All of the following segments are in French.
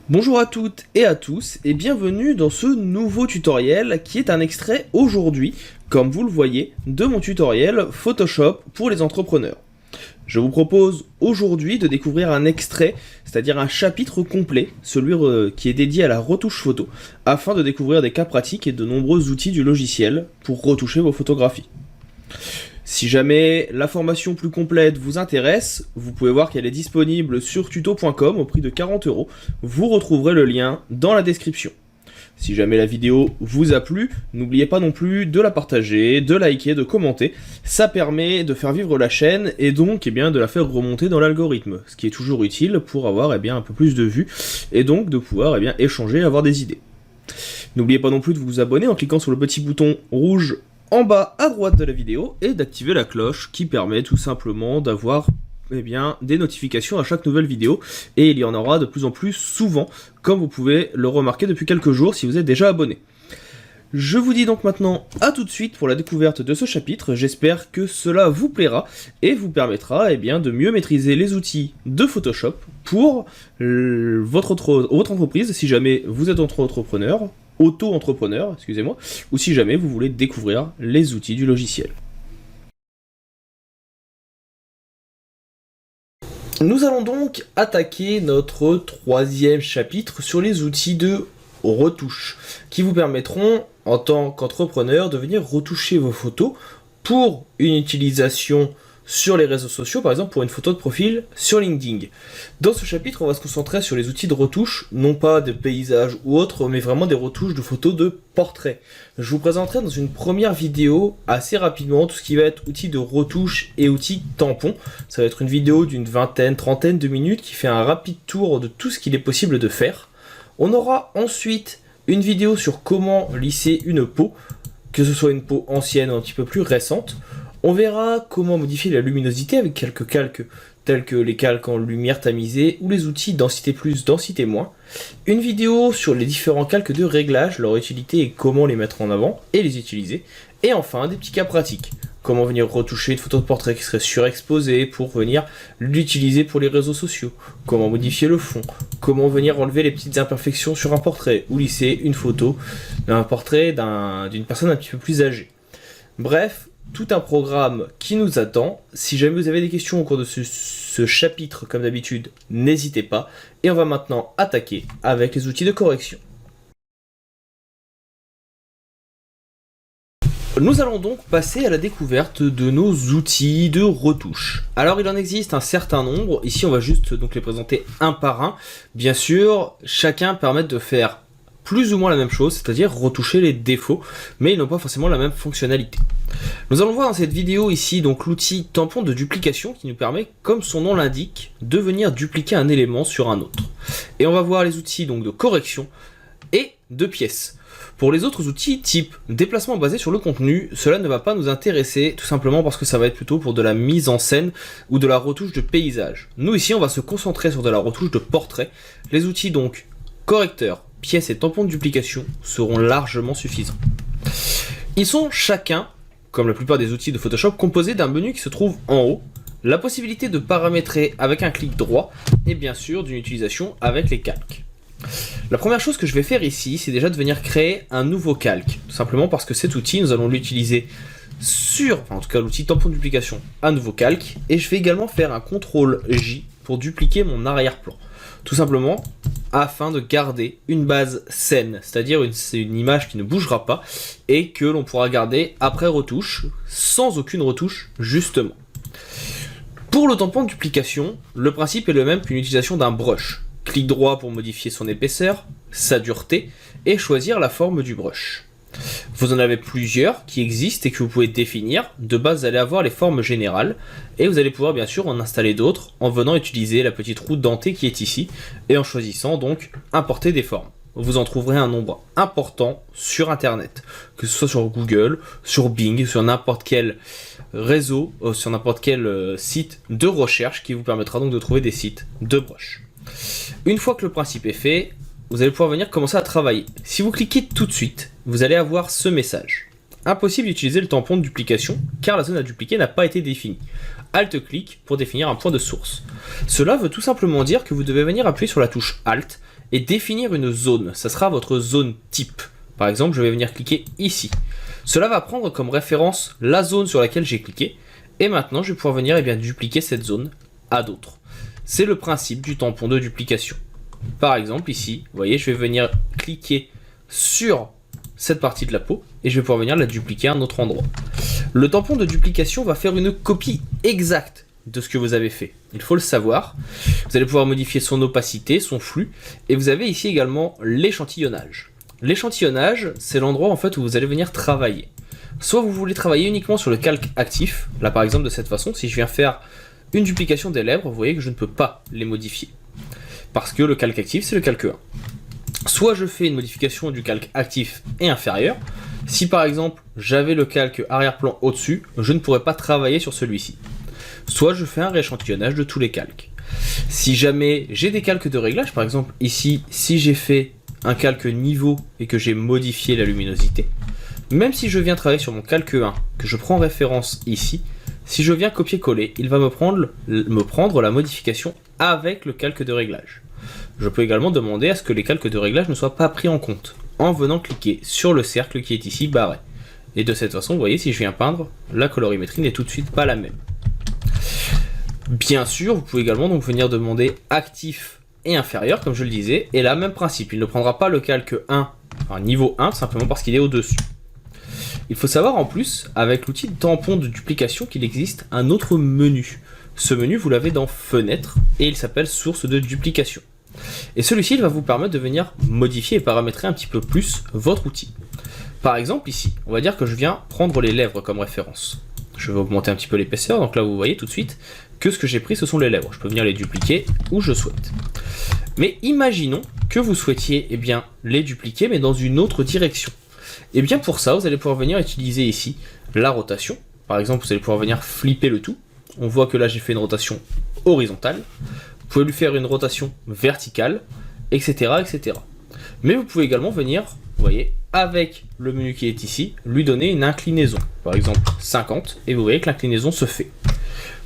Bonjour à toutes et à tous et bienvenue dans ce nouveau tutoriel qui est un extrait aujourd'hui, comme vous le voyez, de mon tutoriel Photoshop pour les entrepreneurs. Je vous propose aujourd'hui de découvrir un extrait, c'est-à-dire un chapitre complet, celui qui est dédié à la retouche photo, afin de découvrir des cas pratiques et de nombreux outils du logiciel pour retoucher vos photographies. Si jamais la formation plus complète vous intéresse, vous pouvez voir qu'elle est disponible sur tuto.com au prix de 40 €. Vous retrouverez le lien dans la description. Si jamais la vidéo vous a plu, n'oubliez pas non plus de la partager, de liker, de commenter. Ça permet de faire vivre la chaîne et donc de la faire remonter dans l'algorithme, ce qui est toujours utile pour avoir un peu plus de vues et donc de pouvoir échanger et avoir des idées. N'oubliez pas non plus de vous abonner en cliquant sur le petit bouton rouge en bas à droite de la vidéo et d'activer la cloche qui permet tout simplement d'avoir des notifications à chaque nouvelle vidéo, et il y en aura de plus en plus souvent, comme vous pouvez le remarquer depuis quelques jours si vous êtes déjà abonné. Je vous dis donc maintenant à tout de suite pour la découverte de ce chapitre. J'espère que cela vous plaira et vous permettra de mieux maîtriser les outils de Photoshop pour votre entreprise, si jamais vous êtes auto-entrepreneur, excusez-moi, ou si jamais vous voulez découvrir les outils du logiciel. Nous allons donc attaquer notre troisième chapitre sur les outils de retouche, qui vous permettront, en tant qu'entrepreneur, de venir retoucher vos photos pour une utilisation sur les réseaux sociaux, par exemple pour une photo de profil sur LinkedIn. Dans ce chapitre, on va se concentrer sur les outils de retouche, non pas de paysage ou autres, mais vraiment des retouches de photos de portrait. Je vous présenterai dans une première vidéo assez rapidement tout ce qui va être outils de retouche et outils tampons. Ça va être une vidéo d'une trentaine de minutes qui fait un rapide tour de tout ce qu'il est possible de faire. On aura ensuite une vidéo sur comment lisser une peau, que ce soit une peau ancienne ou un petit peu plus récente. On verra comment modifier la luminosité avec quelques calques tels que les calques en lumière tamisée ou les outils densité plus, densité moins. Une vidéo sur les différents calques de réglage, leur utilité et comment les mettre en avant et les utiliser. Et enfin, des petits cas pratiques. Comment venir retoucher une photo de portrait qui serait surexposée pour venir l'utiliser pour les réseaux sociaux. Comment modifier le fond. Comment venir enlever les petites imperfections sur un portrait ou lisser une photo d'un portrait d'une personne un petit peu plus âgée. Bref, tout un programme qui nous attend. Si jamais vous avez des questions au cours de ce chapitre, comme d'habitude, n'hésitez pas. Et on va maintenant attaquer avec les outils de correction. Nous allons donc passer à la découverte de nos outils de retouche. Alors il en existe un certain nombre, ici on va juste donc les présenter un par un. Bien sûr, chacun permet de faire plus ou moins la même chose, c'est-à-dire retoucher les défauts, mais ils n'ont pas forcément la même fonctionnalité. Nous allons voir dans cette vidéo ici donc l'outil tampon de duplication qui nous permet, comme son nom l'indique, de venir dupliquer un élément sur un autre. Et on va voir les outils donc de correction et de pièces. Pour les autres outils type déplacement basé sur le contenu, cela ne va pas nous intéresser tout simplement parce que ça va être plutôt pour de la mise en scène ou de la retouche de paysage. Nous ici on va se concentrer sur de la retouche de portrait. Les outils donc correcteur, pièces et tampons de duplication seront largement suffisants. Ils sont chacun, comme la plupart des outils de Photoshop, composés d'un menu qui se trouve en haut, la possibilité de paramétrer avec un clic droit et bien sûr d'une utilisation avec les calques. La première chose que je vais faire ici, c'est déjà de venir créer un nouveau calque, tout simplement parce que cet outil, nous allons l'utiliser en tout cas l'outil tampon de duplication, un nouveau calque, et je vais également faire un CTRL J pour dupliquer mon arrière-plan. Tout simplement afin de garder une base saine, c'est-à-dire une image qui ne bougera pas et que l'on pourra garder après retouche, sans aucune retouche justement. Pour le tampon de duplication, le principe est le même qu'une utilisation d'un brush. Clic droit pour modifier son épaisseur, sa dureté et choisir la forme du brush. Vous en avez plusieurs qui existent et que vous pouvez définir. De base, vous allez avoir les formes générales et vous allez pouvoir bien sûr en installer d'autres en venant utiliser la petite roue dentée qui est ici et en choisissant donc importer des formes. Vous en trouverez un nombre important sur internet, que ce soit sur Google, sur Bing, sur n'importe quel réseau, sur n'importe quel site de recherche qui vous permettra donc de trouver des sites de brush. Une fois que le principe est fait, vous allez pouvoir venir commencer à travailler. Si vous cliquez tout de suite, vous allez avoir ce message. Impossible d'utiliser le tampon de duplication car la zone à dupliquer n'a pas été définie. Alt-clic pour définir un point de source. Cela veut tout simplement dire que vous devez venir appuyer sur la touche Alt et définir une zone. Ça sera votre zone type. Par exemple, je vais venir cliquer ici. Cela va prendre comme référence la zone sur laquelle j'ai cliqué. Et maintenant, je vais pouvoir venir dupliquer cette zone à d'autres. C'est le principe du tampon de duplication. Par exemple, ici, vous voyez, je vais venir cliquer sur cette partie de la peau et je vais pouvoir venir la dupliquer à un autre endroit. Le tampon de duplication va faire une copie exacte de ce que vous avez fait. Il faut le savoir. Vous allez pouvoir modifier son opacité, son flux, et vous avez ici également l'échantillonnage. L'échantillonnage, c'est l'endroit en fait où vous allez venir travailler. Soit vous voulez travailler uniquement sur le calque actif, là par exemple de cette façon, si je viens faire une duplication des lèvres, vous voyez que je ne peux pas les modifier. Parce que le calque actif, c'est le calque 1. Soit je fais une modification du calque actif et inférieur. Si par exemple j'avais le calque arrière-plan au-dessus, je ne pourrais pas travailler sur celui-ci. Soit je fais un rééchantillonnage de tous les calques. Si jamais j'ai des calques de réglage, par exemple ici, si j'ai fait un calque niveau et que j'ai modifié la luminosité, même si je viens travailler sur mon calque 1, que je prends référence ici, si je viens copier-coller, il va me prendre la modification avec le calque de réglage. Je peux également demander à ce que les calques de réglage ne soient pas pris en compte, en venant cliquer sur le cercle qui est ici barré. Et de cette façon, vous voyez, si je viens peindre, la colorimétrie n'est tout de suite pas la même. Bien sûr, vous pouvez également donc venir demander actif et inférieur, comme je le disais, et là, même principe, il ne prendra pas le calque 1, enfin niveau 1, simplement parce qu'il est au-dessus. Il faut savoir en plus, avec l'outil de tampon de duplication, qu'il existe un autre menu. Ce menu, vous l'avez dans Fenêtre, et il s'appelle Source de duplication. Et celui-ci, il va vous permettre de venir modifier et paramétrer un petit peu plus votre outil. Par exemple, ici, on va dire que je viens prendre les lèvres comme référence. Je vais augmenter un petit peu l'épaisseur, donc là, vous voyez tout de suite que ce que j'ai pris, ce sont les lèvres. Je peux venir les dupliquer où je souhaite. Mais imaginons que vous souhaitiez les dupliquer, mais dans une autre direction. Et bien pour ça, vous allez pouvoir venir utiliser ici la rotation. Par exemple, vous allez pouvoir venir flipper le tout. On voit que là, j'ai fait une rotation horizontale. Vous pouvez lui faire une rotation verticale, etc., etc. Mais vous pouvez également venir, vous voyez, avec le menu qui est ici, lui donner une inclinaison. Par exemple, 50, et vous voyez que l'inclinaison se fait.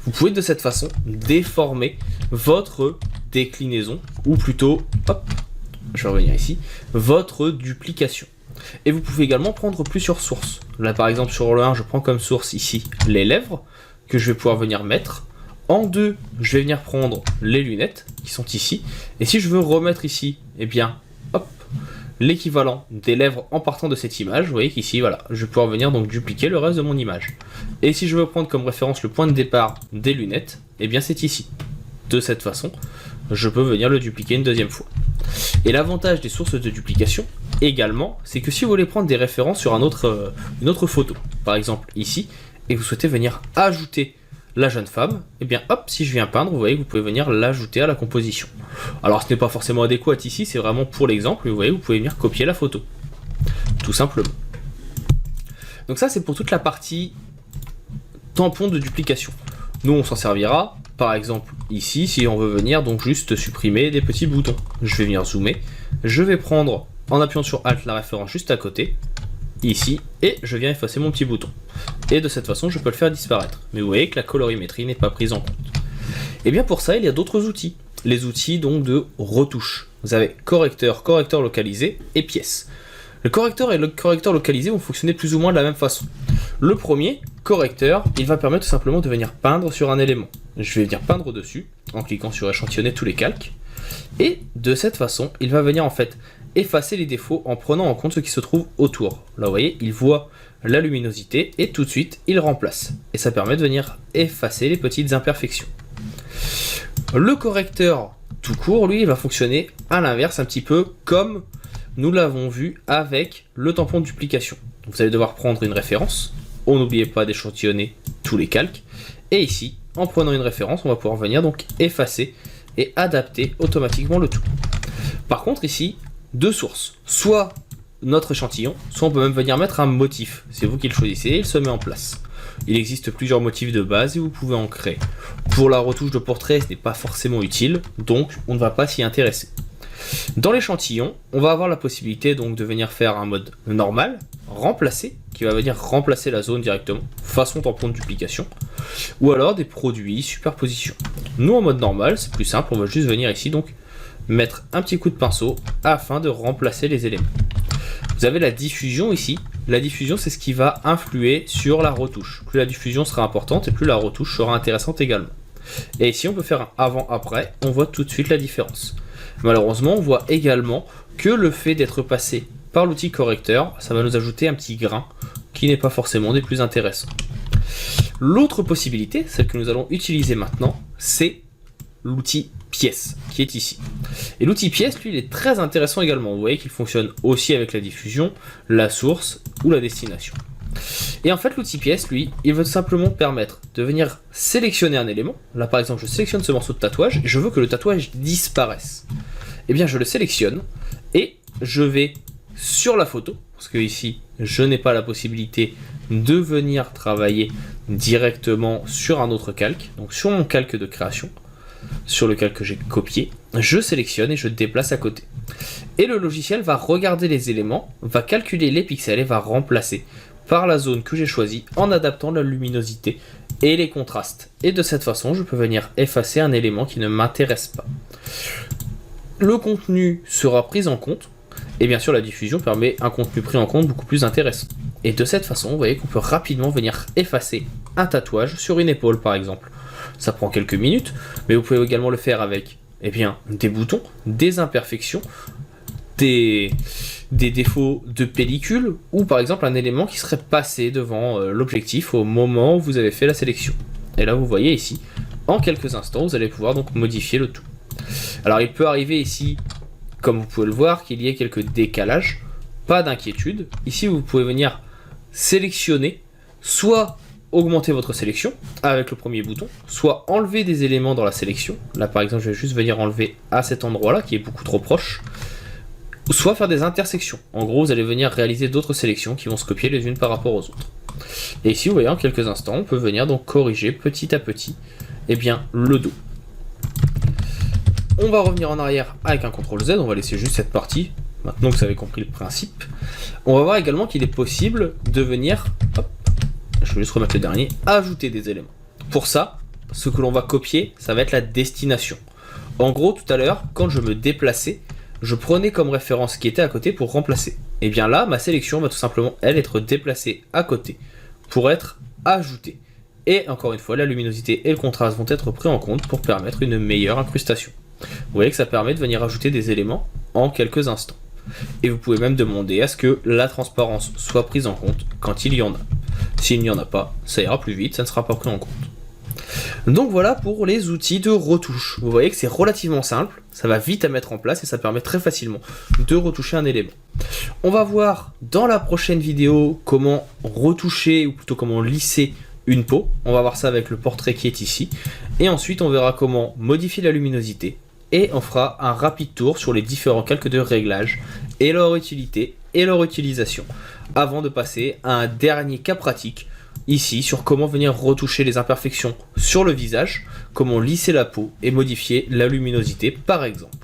Vous pouvez de cette façon déformer votre déclinaison, ou plutôt, hop, je vais revenir ici, votre duplication. Et vous pouvez également prendre plusieurs sources. Là par exemple sur le 1, je prends comme source ici les lèvres, que je vais pouvoir venir mettre. En 2, je vais venir prendre les lunettes, qui sont ici. Et si je veux remettre ici, hop, l'équivalent des lèvres en partant de cette image, vous voyez qu'ici, voilà, je vais pouvoir venir donc dupliquer le reste de mon image. Et si je veux prendre comme référence le point de départ des lunettes, c'est ici. De cette façon, je peux venir le dupliquer une deuxième fois. Et l'avantage des sources de duplication, également, c'est que si vous voulez prendre des références sur une autre photo, par exemple ici, et vous souhaitez venir ajouter la jeune femme, hop, si je viens peindre, vous voyez que vous pouvez venir l'ajouter à la composition. Alors ce n'est pas forcément adéquat ici, c'est vraiment pour l'exemple, mais vous voyez, vous pouvez venir copier la photo. Tout simplement. Donc ça, c'est pour toute la partie tampon de duplication. Nous, on s'en servira, par exemple, ici, si on veut venir donc juste supprimer des petits boutons. Je vais venir zoomer, je vais prendre, en appuyant sur Alt, la référence juste à côté, ici, et je viens effacer mon petit bouton. Et de cette façon, je peux le faire disparaître. Mais vous voyez que la colorimétrie n'est pas prise en compte. Et bien pour ça, il y a d'autres outils. Les outils donc de retouche. Vous avez correcteur, correcteur localisé et pièce. Le correcteur et le correcteur localisé vont fonctionner plus ou moins de la même façon. Le premier, correcteur, il va permettre tout simplement de venir peindre sur un élément. Je vais venir peindre dessus, en cliquant sur échantillonner tous les calques. Et de cette façon, il va venir en fait effacer les défauts en prenant en compte ce qui se trouve autour. Là, vous voyez, il voit la luminosité et tout de suite, il remplace. Et ça permet de venir effacer les petites imperfections. Le correcteur tout court, lui, il va fonctionner à l'inverse, un petit peu comme nous l'avons vu avec le tampon de duplication. Vous allez devoir prendre une référence. On n'oubliez pas d'échantillonner tous les calques. Et ici, en prenant une référence, on va pouvoir venir donc effacer et adapter automatiquement le tout. Par contre, ici, deux sources. Soit notre échantillon, soit on peut même venir mettre un motif. C'est vous qui le choisissez et il se met en place. Il existe plusieurs motifs de base et vous pouvez en créer. Pour la retouche de portrait, ce n'est pas forcément utile, donc on ne va pas s'y intéresser. Dans l'échantillon, on va avoir la possibilité donc de venir faire un mode normal, remplacer, qui va venir remplacer la zone directement, façon tampon de duplication, ou alors des produits, superposition. Nous en mode normal, c'est plus simple, on va juste venir ici donc mettre un petit coup de pinceau afin de remplacer les éléments. Vous avez la diffusion ici. La diffusion, c'est ce qui va influer sur la retouche. Plus la diffusion sera importante et plus la retouche sera intéressante également. Et ici, on peut faire un avant-après, on voit tout de suite la différence. Malheureusement, on voit également que le fait d'être passé par l'outil correcteur, ça va nous ajouter un petit grain qui n'est pas forcément des plus intéressants. L'autre possibilité, celle que nous allons utiliser maintenant, c'est l'outil pièce qui est ici. Et l'outil pièce, lui, il est très intéressant également. Vous voyez qu'il fonctionne aussi avec la diffusion, la source ou la destination. Et en fait, l'outil pièce, lui, il va tout simplement permettre de venir sélectionner un élément. Là, par exemple, je sélectionne ce morceau de tatouage et je veux que le tatouage disparaisse. Eh bien, je le sélectionne et je vais sur la photo, parce que ici, je n'ai pas la possibilité de venir travailler directement sur un autre calque, donc sur mon calque de création, sur le calque que j'ai copié, je sélectionne et je déplace à côté. Et le logiciel va regarder les éléments, va calculer les pixels et va remplacer par la zone que j'ai choisie en adaptant la luminosité et les contrastes. Et de cette façon, je peux venir effacer un élément qui ne m'intéresse pas. Le contenu sera pris en compte, et bien sûr la diffusion permet un contenu pris en compte beaucoup plus intéressant. Et de cette façon, vous voyez qu'on peut rapidement venir effacer un tatouage sur une épaule par exemple. Ça prend quelques minutes, mais vous pouvez également le faire avec des boutons, des imperfections, des défauts de pellicule, ou par exemple un élément qui serait passé devant l'objectif au moment où vous avez fait la sélection. Et là vous voyez ici, en quelques instants, vous allez pouvoir donc modifier le tout. Alors il peut arriver ici, comme vous pouvez le voir, qu'il y ait quelques décalages, pas d'inquiétude. Ici vous pouvez venir sélectionner, soit augmenter votre sélection avec le premier bouton, soit enlever des éléments dans la sélection. Là par exemple je vais juste venir enlever à cet endroit là qui est beaucoup trop proche, soit faire des intersections. En gros vous allez venir réaliser d'autres sélections qui vont se copier les unes par rapport aux autres. Et ici vous voyez en quelques instants on peut venir donc corriger petit à petit le dos. On va revenir en arrière avec un CTRL Z, on va laisser juste cette partie, maintenant que vous avez compris le principe. On va voir également qu'il est possible de venir, je vais juste remettre le dernier, ajouter des éléments. Pour ça, ce que l'on va copier, ça va être la destination. En gros, tout à l'heure, quand je me déplaçais, je prenais comme référence ce qui était à côté pour remplacer. Et bien là, ma sélection va tout simplement, elle, être déplacée à côté pour être ajoutée. Et encore une fois, la luminosité et le contraste vont être pris en compte pour permettre une meilleure incrustation. Vous voyez que ça permet de venir ajouter des éléments en quelques instants. Et vous pouvez même demander à ce que la transparence soit prise en compte quand il y en a. S'il n'y en a pas, ça ira plus vite, ça ne sera pas pris en compte. Donc voilà pour les outils de retouche. Vous voyez que c'est relativement simple, ça va vite à mettre en place et ça permet très facilement de retoucher un élément. On va voir dans la prochaine vidéo comment retoucher, ou plutôt comment lisser une peau. On va voir ça avec le portrait qui est ici. Et ensuite on verra comment modifier la luminosité. Et on fera un rapide tour sur les différents calques de réglage et leur utilité et leur utilisation, avant de passer à un dernier cas pratique ici sur comment venir retoucher les imperfections sur le visage, comment lisser la peau et modifier la luminosité par exemple.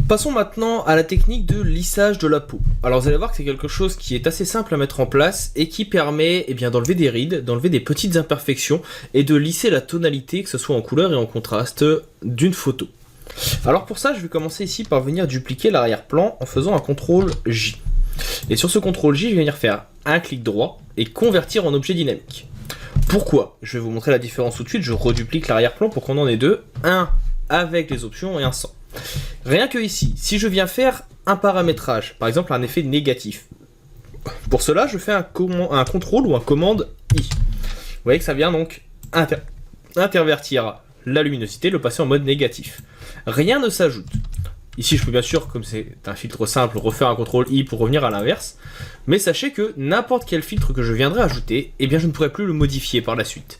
Passons maintenant à la technique de lissage de la peau. Alors vous allez voir que c'est quelque chose qui est assez simple à mettre en place et qui permet d'enlever des rides, d'enlever des petites imperfections et de lisser la tonalité, que ce soit en couleur et en contraste, d'une photo. Alors pour ça, je vais commencer ici par venir dupliquer l'arrière-plan en faisant un CTRL J. Et sur ce CTRL J, je vais venir faire un clic droit et convertir en objet dynamique. Pourquoi? Je vais vous montrer la différence tout de suite. Je reduplique l'arrière-plan pour qu'on en ait deux, un avec les options et un sans. Rien que ici, si je viens faire un paramétrage, par exemple un effet négatif, pour cela je fais un CTRL ou un commande I. Vous voyez que ça vient donc intervertir la luminosité, le passer en mode négatif. Rien ne s'ajoute. Ici je peux bien sûr, comme c'est un filtre simple, refaire un CTRL I pour revenir à l'inverse, mais sachez que n'importe quel filtre que je viendrai ajouter, je ne pourrai plus le modifier par la suite.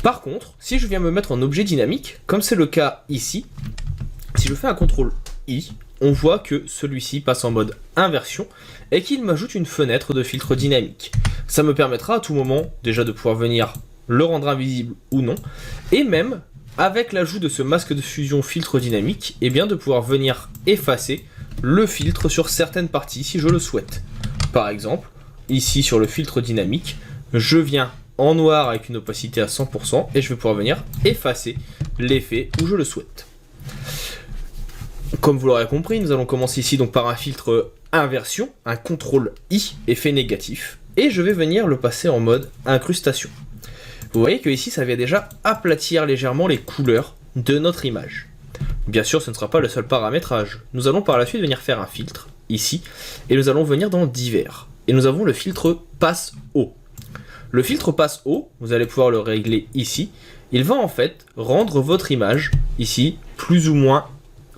Par contre, si je viens me mettre en objet dynamique, comme c'est le cas ici, si je fais un CTRL I, on voit que celui-ci passe en mode inversion et qu'il m'ajoute une fenêtre de filtre dynamique. Ça me permettra à tout moment déjà de pouvoir venir le rendre invisible ou non, et même avec l'ajout de ce masque de fusion filtre dynamique, de pouvoir venir effacer le filtre sur certaines parties si je le souhaite. Par exemple, ici sur le filtre dynamique, je viens en noir avec une opacité à 100% et je vais pouvoir venir effacer l'effet où je le souhaite. Comme vous l'aurez compris, nous allons commencer ici donc par un filtre inversion, un CTRL-I, effet négatif, et je vais venir le passer en mode incrustation. Vous voyez que ici ça vient déjà aplatir légèrement les couleurs de notre image. Bien sûr, ce ne sera pas le seul paramétrage. Nous allons par la suite venir faire un filtre, ici, et nous allons venir dans divers. Et nous avons le filtre passe haut. Le filtre passe haut, vous allez pouvoir le régler ici. Il va en fait rendre votre image, ici, plus ou moins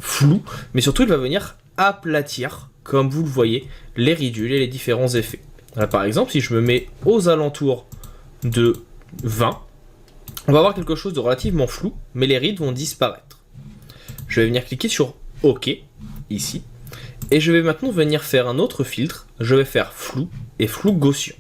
floue, mais surtout il va venir aplatir, comme vous le voyez, les ridules et les différents effets. Là, par exemple, si je me mets aux alentours de 20, on va avoir quelque chose de relativement flou, mais les rides vont disparaître. Je vais venir cliquer sur OK, ici, et je vais maintenant venir faire un autre filtre. Je vais faire flou et flou gaussien.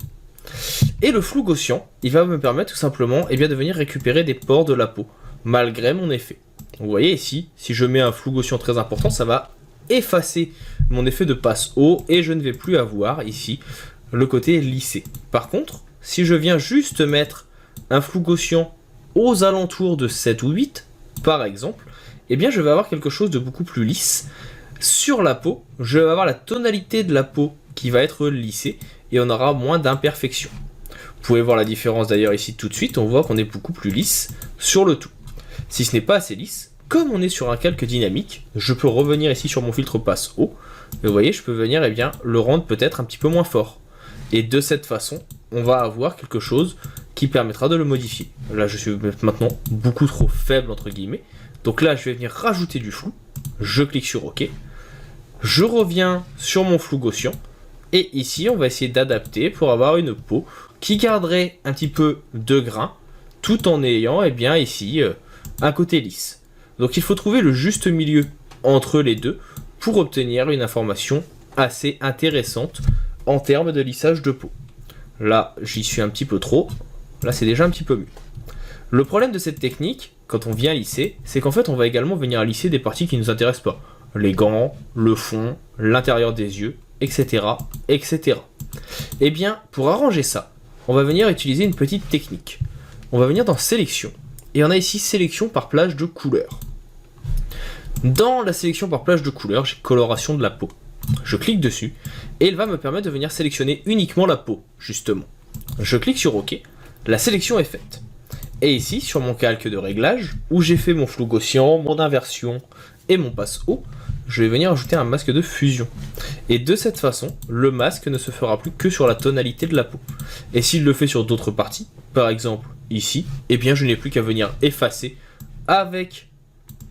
Et le flou gaussien, il va me permettre tout simplement de venir récupérer des pores de la peau, malgré mon effet. Vous voyez ici, si je mets un flou gaussien très important, ça va effacer mon effet de passe haut, et je ne vais plus avoir ici le côté lissé. Par contre, si je viens juste mettre un flou gaussien aux alentours de 7 ou 8, par exemple, eh bien je vais avoir quelque chose de beaucoup plus lisse. Sur la peau, je vais avoir la tonalité de la peau qui va être lissée, et on aura moins d'imperfections. Vous pouvez voir la différence d'ailleurs ici tout de suite, on voit qu'on est beaucoup plus lisse sur le tout. Si ce n'est pas assez lisse, comme on est sur un calque dynamique, je peux revenir ici sur mon filtre passe haut, et vous voyez, je peux venir le rendre peut-être un petit peu moins fort. Et de cette façon, on va avoir quelque chose qui permettra de le modifier. Là, je suis maintenant beaucoup trop faible, entre guillemets. Donc là, je vais venir rajouter du flou. Je clique sur OK. Je reviens sur mon flou gaussien. Et ici, on va essayer d'adapter pour avoir une peau qui garderait un petit peu de grain, tout en ayant, ici, un côté lisse. Donc il faut trouver le juste milieu entre les deux pour obtenir une information assez intéressante en termes de lissage de peau. Là, j'y suis un petit peu trop. Là, c'est déjà un petit peu mieux. Le problème de cette technique, quand on vient lisser, c'est qu'en fait, on va également venir lisser des parties qui ne nous intéressent pas. Les gants, le fond, l'intérieur des yeux, etc., etc. Eh bien, pour arranger ça, on va venir utiliser une petite technique. On va venir dans sélection. Et on a ici sélection par plage de couleurs. Dans la sélection par plage de couleurs, j'ai coloration de la peau. Je clique dessus et il va me permettre de venir sélectionner uniquement la peau, justement. Je clique sur OK, la sélection est faite. Et ici, sur mon calque de réglage, où j'ai fait mon flou gaussien, mon inversion et mon passe haut, je vais venir ajouter un masque de fusion. Et de cette façon, le masque ne se fera plus que sur la tonalité de la peau. Et s'il le fait sur d'autres parties, par exemple ici, eh bien je n'ai plus qu'à venir effacer avec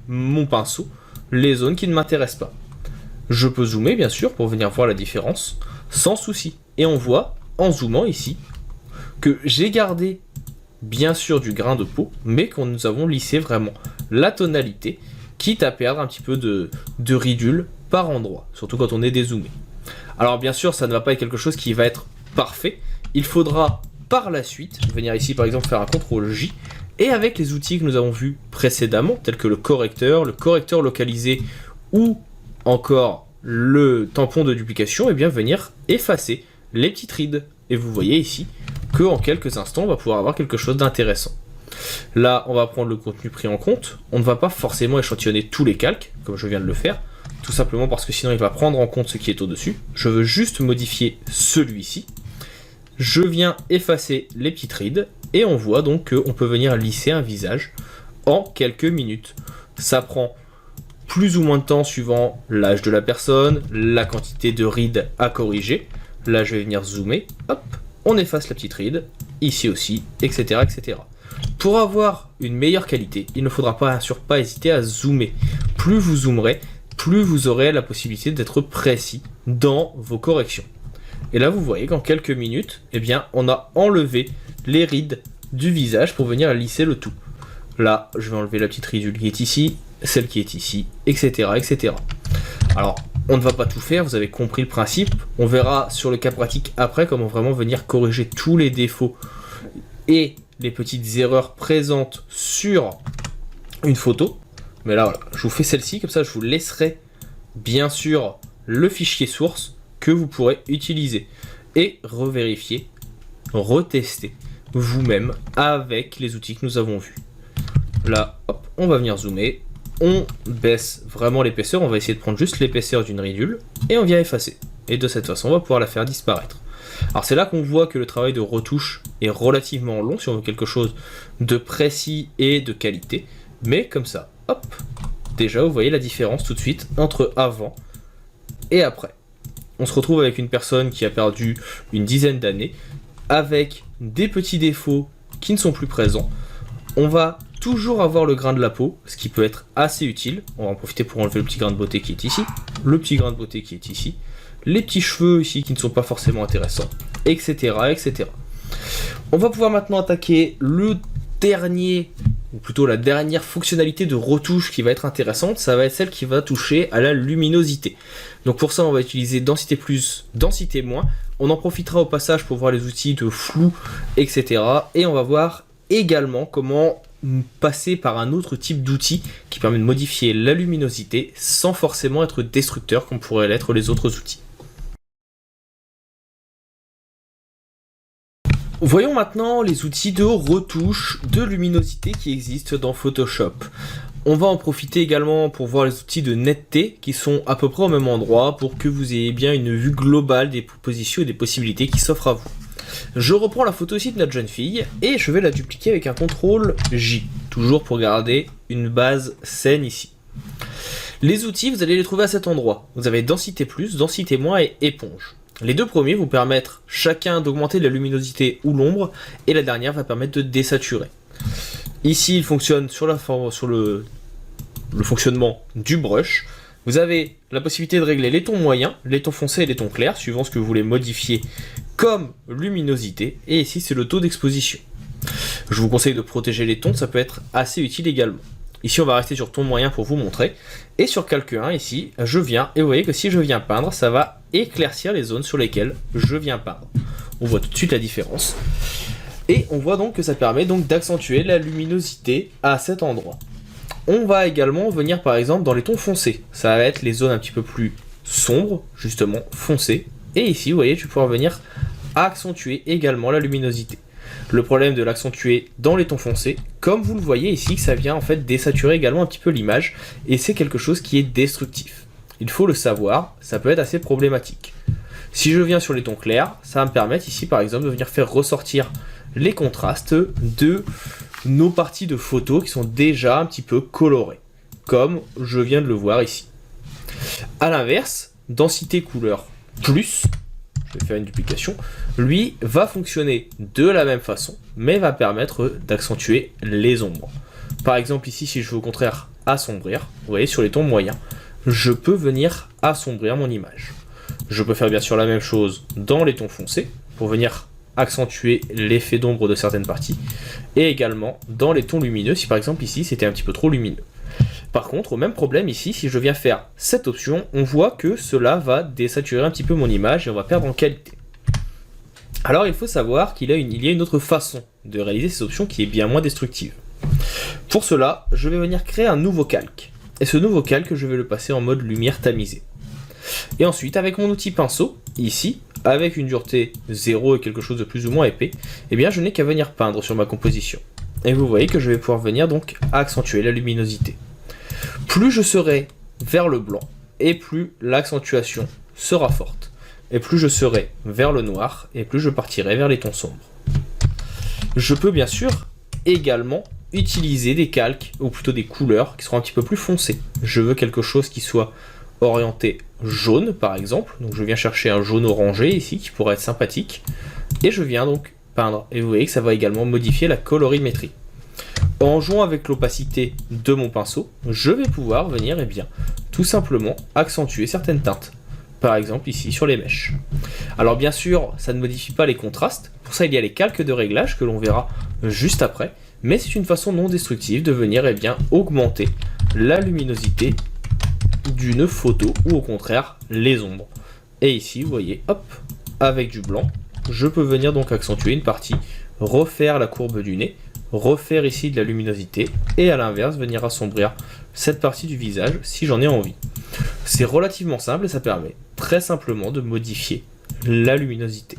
mon pinceau les zones qui ne m'intéressent pas. Je peux zoomer bien sûr pour venir voir la différence sans souci. Et on voit en zoomant ici que j'ai gardé bien sûr du grain de peau, mais que nous avons lissé vraiment la tonalité, quitte à perdre un petit peu de ridule par endroit, surtout quand on est dézoomé. Alors bien sûr, ça ne va pas être quelque chose qui va être parfait. Il faudra par la suite venir ici par exemple faire un CTRL-J, et avec les outils que nous avons vus précédemment, tels que le correcteur localisé ou encore le tampon de duplication, et bien venir effacer les petites rides. Et vous voyez ici qu'en quelques instants, on va pouvoir avoir quelque chose d'intéressant. Là, on va prendre le contenu pris en compte. On ne va pas forcément échantillonner tous les calques, comme je viens de le faire, tout simplement parce que sinon il va prendre en compte ce qui est au-dessus. Je veux juste modifier celui-ci. Je viens effacer les petites rides, et on voit donc qu'on peut venir lisser un visage en quelques minutes. Ça prend plus ou moins de temps suivant l'âge de la personne, la quantité de rides à corriger. Là, je vais venir zoomer, hop, on efface la petite ride, ici aussi, etc., etc. Pour avoir une meilleure qualité, il ne faudra bien sûr pas hésiter à zoomer. Plus vous zoomerez, plus vous aurez la possibilité d'être précis dans vos corrections. Et là, vous voyez qu'en quelques minutes, eh bien, on a enlevé les rides du visage pour venir lisser le tout. Là, je vais enlever la petite ridule qui est ici, celle qui est ici, etc., etc. Alors, on ne va pas tout faire, vous avez compris le principe. On verra sur le cas pratique après comment vraiment venir corriger tous les défauts et les petites erreurs présentes sur une photo. Mais là, voilà, je vous fais celle-ci, comme ça je vous laisserai bien sûr le fichier source que vous pourrez utiliser et revérifier, retester vous-même avec les outils que nous avons vus. Là, hop, on va venir zoomer, on baisse vraiment l'épaisseur, on va essayer de prendre juste l'épaisseur d'une ridule, et on vient effacer. Et de cette façon, on va pouvoir la faire disparaître. Alors c'est là qu'on voit que le travail de retouche est relativement long si on veut quelque chose de précis et de qualité. Mais comme ça, hop, déjà vous voyez la différence tout de suite entre avant et après. On se retrouve avec une personne qui a perdu une dizaine d'années, avec des petits défauts qui ne sont plus présents. On va toujours avoir le grain de la peau, ce qui peut être assez utile. On va en profiter pour enlever le petit grain de beauté qui est ici, le petit grain de beauté qui est ici, les petits cheveux ici qui ne sont pas forcément intéressants, etc., etc. On va pouvoir maintenant attaquer le dernier, ou plutôt la dernière fonctionnalité de retouche qui va être intéressante, ça va être celle qui va toucher à la luminosité. Donc pour ça on va utiliser densité plus, densité moins, on en profitera au passage pour voir les outils de flou, etc. Et on va voir également comment passer par un autre type d'outil qui permet de modifier la luminosité sans forcément être destructeur comme pourraient l'être les autres outils. Voyons maintenant les outils de retouche de luminosité qui existent dans Photoshop. On va en profiter également pour voir les outils de netteté qui sont à peu près au même endroit pour que vous ayez bien une vue globale des propositions et des possibilités qui s'offrent à vous. Je reprends la photo ici de notre jeune fille et je vais la dupliquer avec un CTRL J, toujours pour garder une base saine ici. Les outils, vous allez les trouver à cet endroit. Vous avez densité plus, densité moins et éponge. Les deux premiers vous permettent chacun d'augmenter la luminosité ou l'ombre, et la dernière va permettre de désaturer. Ici, il fonctionne sur le fonctionnement du brush. Vous avez la possibilité de régler les tons moyens, les tons foncés et les tons clairs, suivant ce que vous voulez modifier comme luminosité, et ici c'est le taux d'exposition. Je vous conseille de protéger les tons, ça peut être assez utile également. Ici on va rester sur ton moyen pour vous montrer, et sur Calque 1 ici, je viens, et vous voyez que si je viens peindre, ça va éclaircir les zones sur lesquelles je viens peindre. On voit tout de suite la différence. Et on voit donc que ça permet donc d'accentuer la luminosité à cet endroit. On va également venir par exemple dans les tons foncés. Ça va être les zones un petit peu plus sombres, justement foncées. Et ici, vous voyez, tu peux pouvoir venir accentuer également la luminosité. Le problème de l'accentuer dans les tons foncés, comme vous le voyez ici, ça vient en fait désaturer également un petit peu l'image. Et c'est quelque chose qui est destructif. Il faut le savoir, ça peut être assez problématique. Si je viens sur les tons clairs, ça va me permettre ici par exemple de venir faire ressortir les contrastes de nos parties de photos qui sont déjà un petit peu colorées, comme je viens de le voir ici. A l'inverse, densité couleur plus, je vais faire une duplication, lui va fonctionner de la même façon, mais va permettre d'accentuer les ombres. Par exemple ici, si je veux au contraire assombrir, vous voyez sur les tons moyens, je peux venir assombrir mon image. Je peux faire bien sûr la même chose dans les tons foncés, pour venir accentuer l'effet d'ombre de certaines parties, et également dans les tons lumineux, si par exemple ici c'était un petit peu trop lumineux. Par contre, au même problème ici, si je viens faire cette option, on voit que cela va désaturer un petit peu mon image et on va perdre en qualité. Alors il faut savoir qu'il y a une autre façon de réaliser ces options qui est bien moins destructive. Pour cela, je vais venir créer un nouveau calque. Et ce nouveau calque, je vais le passer en mode lumière tamisée. Et ensuite, avec mon outil pinceau, ici, avec une dureté 0 et quelque chose de plus ou moins épais, eh bien je n'ai qu'à venir peindre sur ma composition. Et vous voyez que je vais pouvoir venir donc accentuer la luminosité. Plus je serai vers le blanc, et plus l'accentuation sera forte. Et plus je serai vers le noir, et plus je partirai vers les tons sombres. Je peux bien sûr également utiliser des calques, ou plutôt des couleurs, qui seront un petit peu plus foncées. Je veux quelque chose qui soit orienté jaune par exemple, donc je viens chercher un jaune orangé ici qui pourrait être sympathique, et je viens donc peindre, et vous voyez que ça va également modifier la colorimétrie. En jouant avec l'opacité de mon pinceau, je vais pouvoir venir tout simplement accentuer certaines teintes, par exemple ici sur les mèches. Alors bien sûr, ça ne modifie pas les contrastes, pour ça il y a les calques de réglage que l'on verra juste après, mais c'est une façon non destructive de venir augmenter la luminosité d'une photo ou au contraire les ombres. Et ici vous voyez, hop, avec du blanc, je peux venir donc accentuer une partie, refaire la courbe du nez, refaire ici de la luminosité et à l'inverse venir assombrir cette partie du visage si j'en ai envie. C'est relativement simple et ça permet très simplement de modifier la luminosité.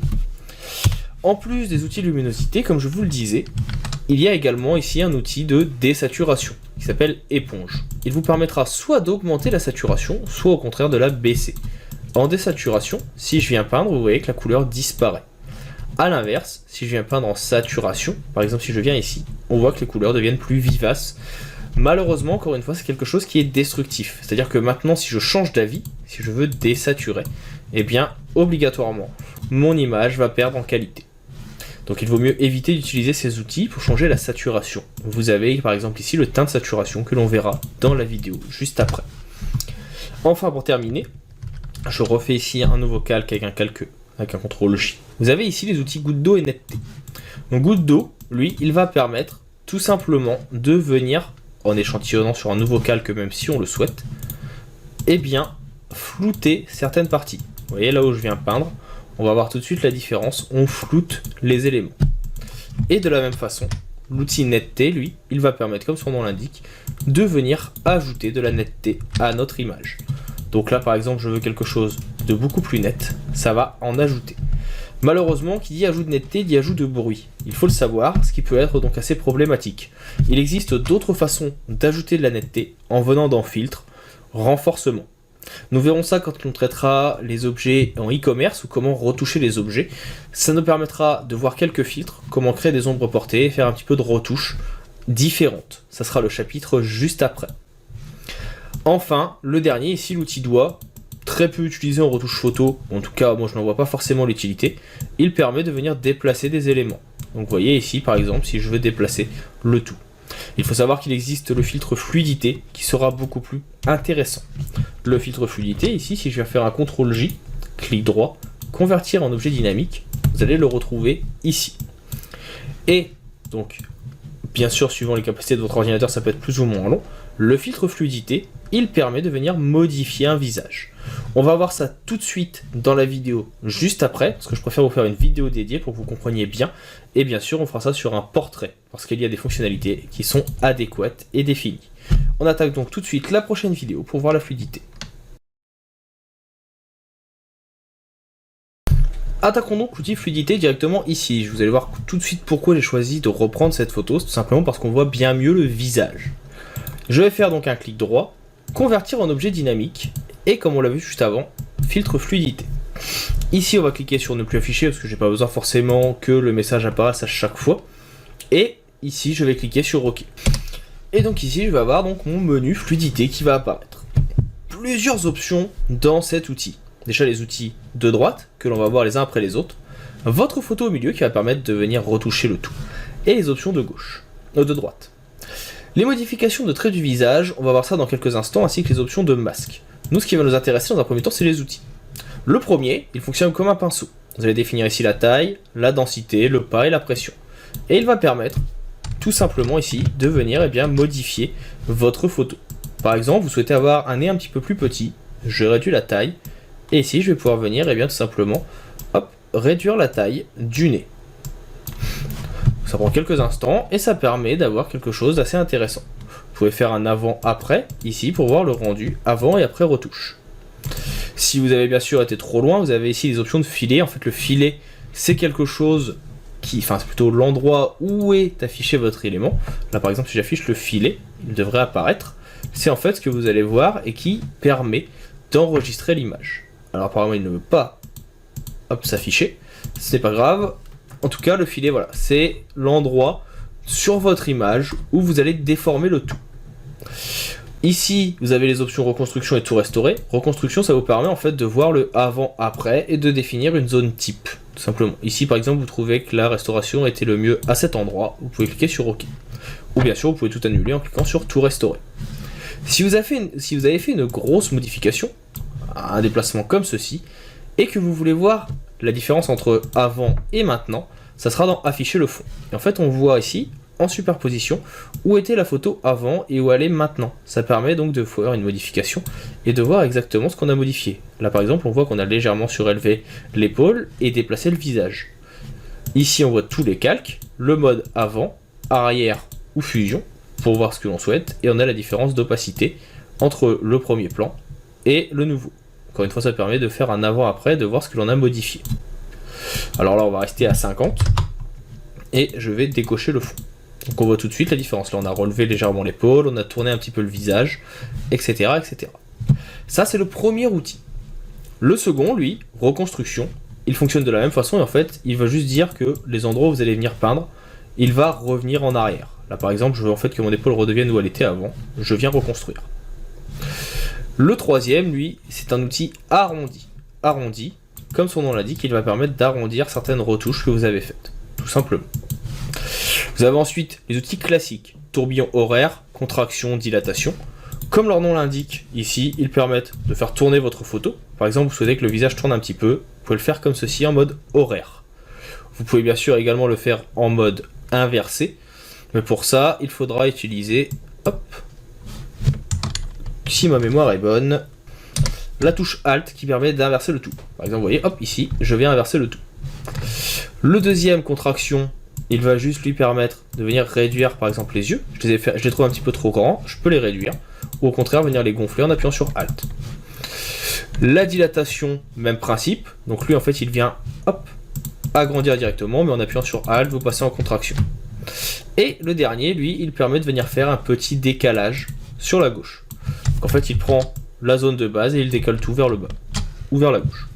En plus des outils de luminosité, comme je vous le disais, il y a également ici un outil de désaturation qui s'appelle éponge. Il vous permettra soit d'augmenter la saturation, soit au contraire de la baisser. En désaturation, si je viens peindre, vous voyez que la couleur disparaît. A l'inverse, si je viens peindre en saturation, par exemple si je viens ici, on voit que les couleurs deviennent plus vivaces. Malheureusement, encore une fois, c'est quelque chose qui est destructif. C'est-à-dire que maintenant, si je change d'avis, si je veux désaturer, eh bien, obligatoirement, mon image va perdre en qualité. Donc il vaut mieux éviter d'utiliser ces outils pour changer la saturation. Vous avez par exemple ici le teint de saturation que l'on verra dans la vidéo juste après. Enfin pour terminer, je refais ici un nouveau calque avec un CTRL J. Vous avez ici les outils goutte d'eau et netteté. Donc goutte d'eau, lui, il va permettre tout simplement de venir, en échantillonnant sur un nouveau calque même si on le souhaite, eh bien flouter certaines parties. Vous voyez là où je viens peindre, on va voir tout de suite la différence, on floute les éléments. Et de la même façon, l'outil netteté, lui, il va permettre, comme son nom l'indique, de venir ajouter de la netteté à notre image. Donc là, par exemple, je veux quelque chose de beaucoup plus net, ça va en ajouter. Malheureusement, qui dit ajout de netteté, dit ajout de bruit. Il faut le savoir, ce qui peut être donc assez problématique. Il existe d'autres façons d'ajouter de la netteté en venant dans filtre, renforcement. Nous verrons ça quand on traitera les objets en e-commerce ou comment retoucher les objets. Ça nous permettra de voir quelques filtres, comment créer des ombres portées et faire un petit peu de retouches différentes. Ça sera le chapitre juste après. Enfin, le dernier, ici l'outil doigt, très peu utilisé en retouche photo, en tout cas moi je n'en vois pas forcément l'utilité. Il permet de venir déplacer des éléments. Donc vous voyez ici par exemple si je veux déplacer le tout. Il faut savoir qu'il existe le filtre fluidité qui sera beaucoup plus intéressant. Le filtre fluidité, ici, si je viens faire un CTRL J, clic droit, convertir en objet dynamique, vous allez le retrouver ici. Et donc, bien sûr, suivant les capacités de votre ordinateur, ça peut être plus ou moins long. Le filtre fluidité, il permet de venir modifier un visage. On va voir ça tout de suite dans la vidéo juste après, parce que je préfère vous faire une vidéo dédiée pour que vous compreniez bien. Et bien sûr, on fera ça sur un portrait, parce qu'il y a des fonctionnalités qui sont adéquates et définies. On attaque donc tout de suite la prochaine vidéo pour voir la fluidité. Attaquons donc l'outil fluidité directement ici. Vous allez voir tout de suite pourquoi j'ai choisi de reprendre cette photo, c'est tout simplement parce qu'on voit bien mieux le visage. Je vais faire donc un clic droit, convertir en objet dynamique, et comme on l'a vu juste avant, filtre fluidité. Ici on va cliquer sur ne plus afficher parce que j'ai pas besoin forcément que le message apparaisse à chaque fois. Et ici je vais cliquer sur OK. Et donc ici je vais avoir donc mon menu fluidité qui va apparaître. Plusieurs options dans cet outil. Déjà les outils de droite que l'on va voir les uns après les autres. Votre photo au milieu qui va permettre de venir retoucher le tout. Et les options de gauche, de droite. Les modifications de traits du visage, on va voir ça dans quelques instants, ainsi que les options de masque. Nous, ce qui va nous intéresser dans un premier temps, c'est les outils. Le premier, il fonctionne comme un pinceau. Vous allez définir ici la taille, la densité, le pas et la pression. Et il va permettre, tout simplement ici, de venir modifier votre photo. Par exemple, vous souhaitez avoir un nez un petit peu plus petit, je réduis la taille, et ici, je vais pouvoir venir, tout simplement, hop, réduire la taille du nez. Ça prend quelques instants et ça permet d'avoir quelque chose d'assez intéressant. Vous pouvez faire un avant-après ici pour voir le rendu avant et après retouche. Si vous avez bien sûr été trop loin, vous avez ici les options de filet. En fait, le filet, c'est quelque chose qui, c'est plutôt l'endroit où est affiché votre élément. Là, par exemple, si j'affiche le filet, il devrait apparaître. C'est en fait ce que vous allez voir et qui permet d'enregistrer l'image. Alors apparemment, il ne veut pas s'afficher. Ce n'est pas grave. En tout cas, le filet, voilà, c'est l'endroit sur votre image où vous allez déformer le tout. Ici, vous avez les options reconstruction et tout restaurer. Reconstruction, ça vous permet en fait de voir le avant-après et de définir une zone type, tout simplement. Ici, par exemple, vous trouvez que la restauration était le mieux à cet endroit, vous pouvez cliquer sur OK. Ou bien sûr, vous pouvez tout annuler en cliquant sur tout restaurer. Si vous avez fait une grosse modification, un déplacement comme ceci, et que vous voulez voir la différence entre avant et maintenant, ça sera dans afficher le fond. Et en fait, on voit ici, en superposition, où était la photo avant et où elle est maintenant. Ça permet donc de faire une modification et de voir exactement ce qu'on a modifié. Là, par exemple, on voit qu'on a légèrement surélevé l'épaule et déplacé le visage. Ici, on voit tous les calques, le mode avant, arrière ou fusion, pour voir ce que l'on souhaite, et on a la différence d'opacité entre le premier plan et le nouveau. Encore une fois, ça permet de faire un avant-après, de voir ce que l'on a modifié. Alors là, on va rester à 50 et je vais décocher le fond. Donc on voit tout de suite la différence. Là, on a relevé légèrement l'épaule, on a tourné un petit peu le visage, etc., etc. Ça, c'est le premier outil. Le second, lui, reconstruction, il fonctionne de la même façon et en fait, il va juste dire que les endroits où vous allez venir peindre, il va revenir en arrière. Là, par exemple, je veux en fait que mon épaule redevienne où elle était avant. Je viens reconstruire. Le troisième, lui, c'est un outil arrondi. Arrondi, comme son nom l'indique, il va permettre d'arrondir certaines retouches que vous avez faites, tout simplement. Vous avez ensuite les outils classiques, tourbillon horaire, contraction, dilatation. Comme leur nom l'indique, ici, ils permettent de faire tourner votre photo. Par exemple, vous souhaitez que le visage tourne un petit peu, vous pouvez le faire comme ceci en mode horaire. Vous pouvez bien sûr également le faire en mode inversé, mais pour ça, il faudra utiliser, hop, si ma mémoire est bonne, la touche Alt qui permet d'inverser le tout. Par exemple, vous voyez, hop, ici, je viens inverser le tout. Le deuxième, contraction, il va juste lui permettre de venir réduire, par exemple, les yeux. Je les trouve un petit peu trop grands, je peux les réduire. Ou au contraire, venir les gonfler en appuyant sur Alt. La dilatation, même principe. Donc lui, en fait, il vient, hop, agrandir directement, mais en appuyant sur Alt, vous passez en contraction. Et le dernier, lui, il permet de venir faire un petit décalage sur la gauche. Donc en fait, il prend la zone de base et il décale tout vers le bas, ou vers la gauche.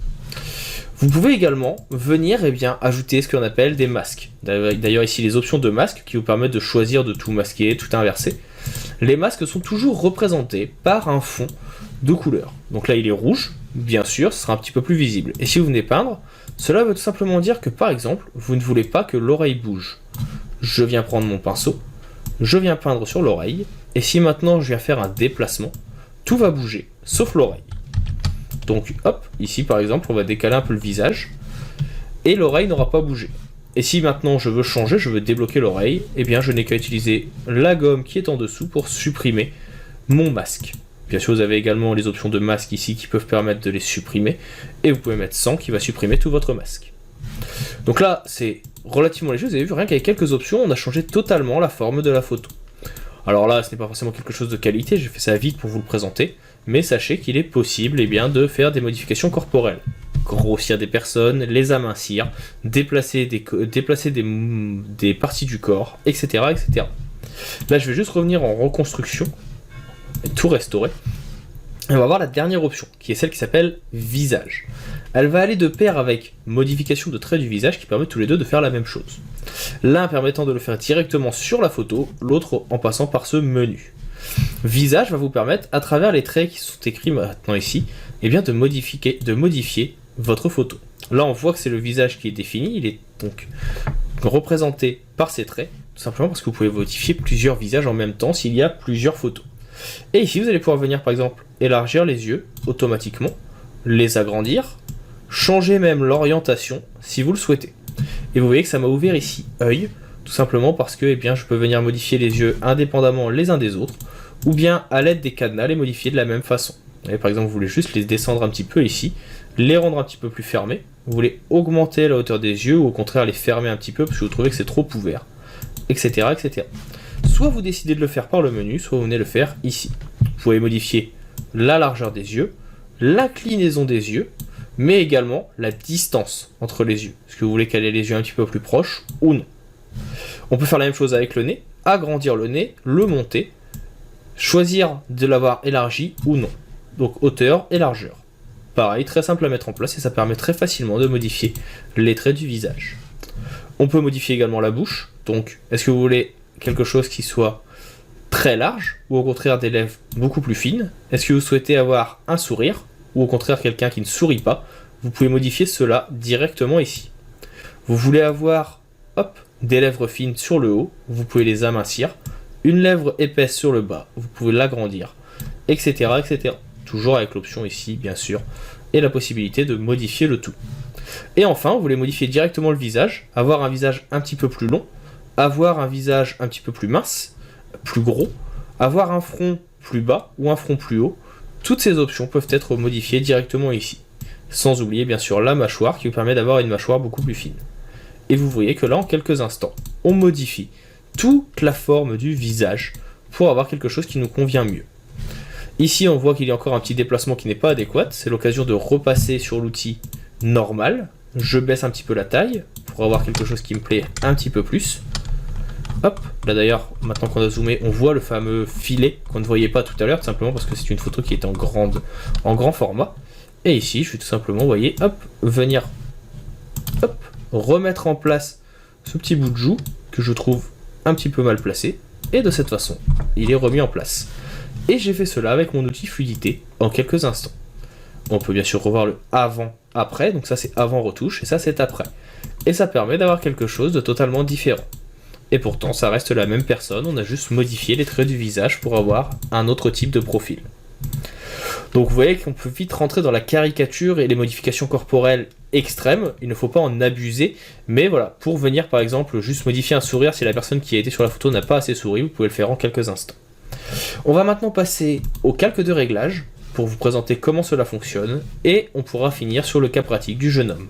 Vous pouvez également venir ajouter ce qu'on appelle des masques. D'ailleurs ici les options de masques qui vous permettent de choisir de tout masquer, tout inverser. Les masques sont toujours représentés par un fond de couleur. Donc là il est rouge, bien sûr, ce sera un petit peu plus visible. Et si vous venez peindre, cela veut tout simplement dire que par exemple, vous ne voulez pas que l'oreille bouge. Je viens prendre mon pinceau, je viens peindre sur l'oreille, et si maintenant je viens faire un déplacement, tout va bouger, sauf l'oreille. Donc hop, ici par exemple, on va décaler un peu le visage, et l'oreille n'aura pas bougé. Et si maintenant je veux changer, je veux débloquer l'oreille, eh bien je n'ai qu'à utiliser la gomme qui est en dessous pour supprimer mon masque. Bien sûr, vous avez également les options de masque ici qui peuvent permettre de les supprimer, et vous pouvez mettre 100 qui va supprimer tout votre masque. Donc là, c'est relativement léger, vous avez vu, rien qu'avec quelques options, on a changé totalement la forme de la photo. Alors là, ce n'est pas forcément quelque chose de qualité, j'ai fait ça vite pour vous le présenter, mais sachez qu'il est possible de faire des modifications corporelles. Grossir des personnes, les amincir, déplacer des parties du corps, etc., etc. Là, je vais juste revenir en reconstruction, et tout restaurer. Et on va voir la dernière option, qui est celle qui s'appelle visage. Elle va aller de pair avec modification de traits du visage qui permet tous les deux de faire la même chose. L'un permettant de le faire directement sur la photo, l'autre en passant par ce menu. Visage va vous permettre, à travers les traits qui sont écrits maintenant ici, de modifier votre photo. Là on voit que c'est le visage qui est défini, il est donc représenté par ces traits, tout simplement parce que vous pouvez modifier plusieurs visages en même temps s'il y a plusieurs photos. Et ici vous allez pouvoir venir par exemple élargir les yeux automatiquement, les agrandir, changer même l'orientation si vous le souhaitez. Et vous voyez que ça m'a ouvert ici œil, tout simplement parce que je peux venir modifier les yeux indépendamment les uns des autres, ou bien à l'aide des cadenas les modifier de la même façon. Et par exemple, vous voulez juste les descendre un petit peu ici, les rendre un petit peu plus fermés, vous voulez augmenter la hauteur des yeux, ou au contraire les fermer un petit peu parce que vous trouvez que c'est trop ouvert, etc., etc. Soit vous décidez de le faire par le menu, soit vous venez le faire ici. Vous pouvez modifier la largeur des yeux, l'inclinaison des yeux, mais également la distance entre les yeux. Est-ce que vous voulez qu'elle ait les yeux un petit peu plus proches ou non? On peut faire la même chose avec le nez, agrandir le nez, le monter, choisir de l'avoir élargi ou non. Donc hauteur et largeur. Pareil, très simple à mettre en place et ça permet très facilement de modifier les traits du visage. On peut modifier également la bouche. Donc, est-ce que vous voulez quelque chose qui soit très large ou au contraire des lèvres beaucoup plus fines? Est-ce que vous souhaitez avoir un sourire ou au contraire quelqu'un qui ne sourit pas? Vous pouvez modifier cela directement ici. Vous voulez avoir des lèvres fines sur le haut, vous pouvez les amincir. Une lèvre épaisse sur le bas, vous pouvez l'agrandir, etc., etc. Toujours avec l'option ici, bien sûr, et la possibilité de modifier le tout. Et enfin, vous voulez modifier directement le visage, avoir un visage un petit peu plus long, avoir un visage un petit peu plus mince, plus gros, avoir un front plus bas ou un front plus haut. Toutes ces options peuvent être modifiées directement ici. Sans oublier bien sûr la mâchoire qui vous permet d'avoir une mâchoire beaucoup plus fine. Et vous voyez que là, en quelques instants, on modifie toute la forme du visage pour avoir quelque chose qui nous convient mieux. Ici, on voit qu'il y a encore un petit déplacement qui n'est pas adéquat. C'est l'occasion de repasser sur l'outil normal je baisse un petit peu la taille pour avoir quelque chose qui me plaît un petit peu plus. Hop, là d'ailleurs, maintenant qu'on a zoomé, on voit le fameux filet qu'on ne voyait pas tout à l'heure, tout simplement parce que c'est une photo qui est en grand format. Et ici, je vais tout simplement, vous voyez, hop, venir, hop, remettre en place ce petit bout de joue que je trouve un petit peu mal placé. Et de cette façon, il est remis en place. Et j'ai fait cela avec mon outil fluidité en quelques instants. On peut bien sûr revoir le avant-après, donc ça c'est avant retouche et ça c'est après. Et ça permet d'avoir quelque chose de totalement différent. Et pourtant, ça reste la même personne, on a juste modifié les traits du visage pour avoir un autre type de profil. Donc vous voyez qu'on peut vite rentrer dans la caricature et les modifications corporelles extrêmes, il ne faut pas en abuser, mais voilà, pour venir par exemple juste modifier un sourire si la personne qui a été sur la photo n'a pas assez souri, vous pouvez le faire en quelques instants. On va maintenant passer au calque de réglage, pour vous présenter comment cela fonctionne, et on pourra finir sur le cas pratique du jeune homme.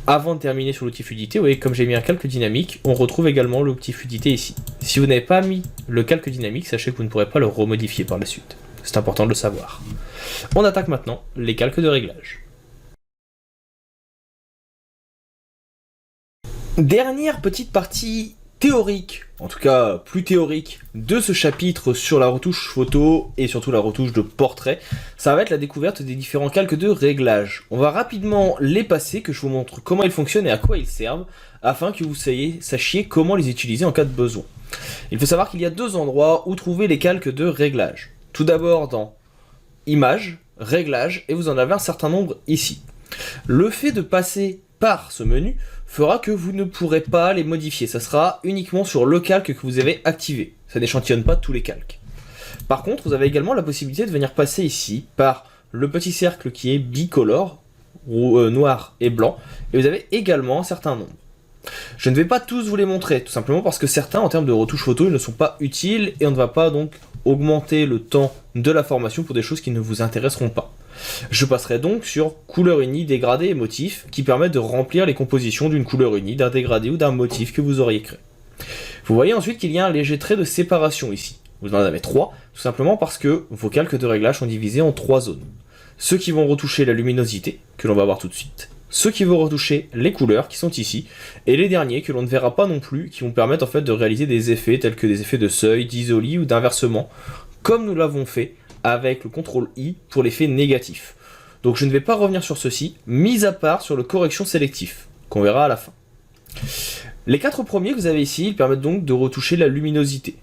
Avant de terminer sur l'outil fluidité, vous voyez comme j'ai mis un calque dynamique, on retrouve également l'outil fluidité ici. Si vous n'avez pas mis le calque dynamique, sachez que vous ne pourrez pas le remodifier par la suite. C'est important de le savoir. On attaque maintenant les calques de réglage. Dernière petite partie théorique, en tout cas plus théorique, de ce chapitre sur la retouche photo et surtout la retouche de portrait, ça va être la découverte des différents calques de réglage. On va rapidement les passer, que je vous montre comment ils fonctionnent et à quoi ils servent, afin que vous sachiez comment les utiliser en cas de besoin. Il faut savoir qu'il y a deux endroits où trouver les calques de réglage. Tout d'abord dans Images, Réglages, et vous en avez un certain nombre ici. Le fait de passer par ce menu fera que vous ne pourrez pas les modifier. Ça sera uniquement sur le calque que vous avez activé. Ça n'échantillonne pas tous les calques. Par contre, vous avez également la possibilité de venir passer ici par le petit cercle qui est bicolore, noir et blanc, et vous avez également un certain nombre. Je ne vais pas tous vous les montrer, tout simplement parce que certains, en termes de retouche photo, ils ne sont pas utiles, et on ne va pas donc augmenter le temps de la formation pour des choses qui ne vous intéresseront pas. Je passerai donc sur couleur unie, dégradé et motif, qui permettent de remplir les compositions d'une couleur unie, d'un dégradé ou d'un motif que vous auriez créé. Vous voyez ensuite qu'il y a un léger trait de séparation ici. Vous en avez 3, tout simplement parce que vos calques de réglage sont divisés en 3 zones. Ceux qui vont retoucher la luminosité, que l'on va voir tout de suite, ceux qui vont retoucher les couleurs, qui sont ici, et les derniers, que l'on ne verra pas non plus, qui vont permettre en fait de réaliser des effets, tels que des effets de seuil, d'isolis ou d'inversement, comme nous l'avons fait avec le CTRL I pour l'effet négatif. Donc je ne vais pas revenir sur ceci, mis à part sur le correction sélectif, qu'on verra à la fin. Les 4 premiers que vous avez ici, ils permettent donc de retoucher la luminosité.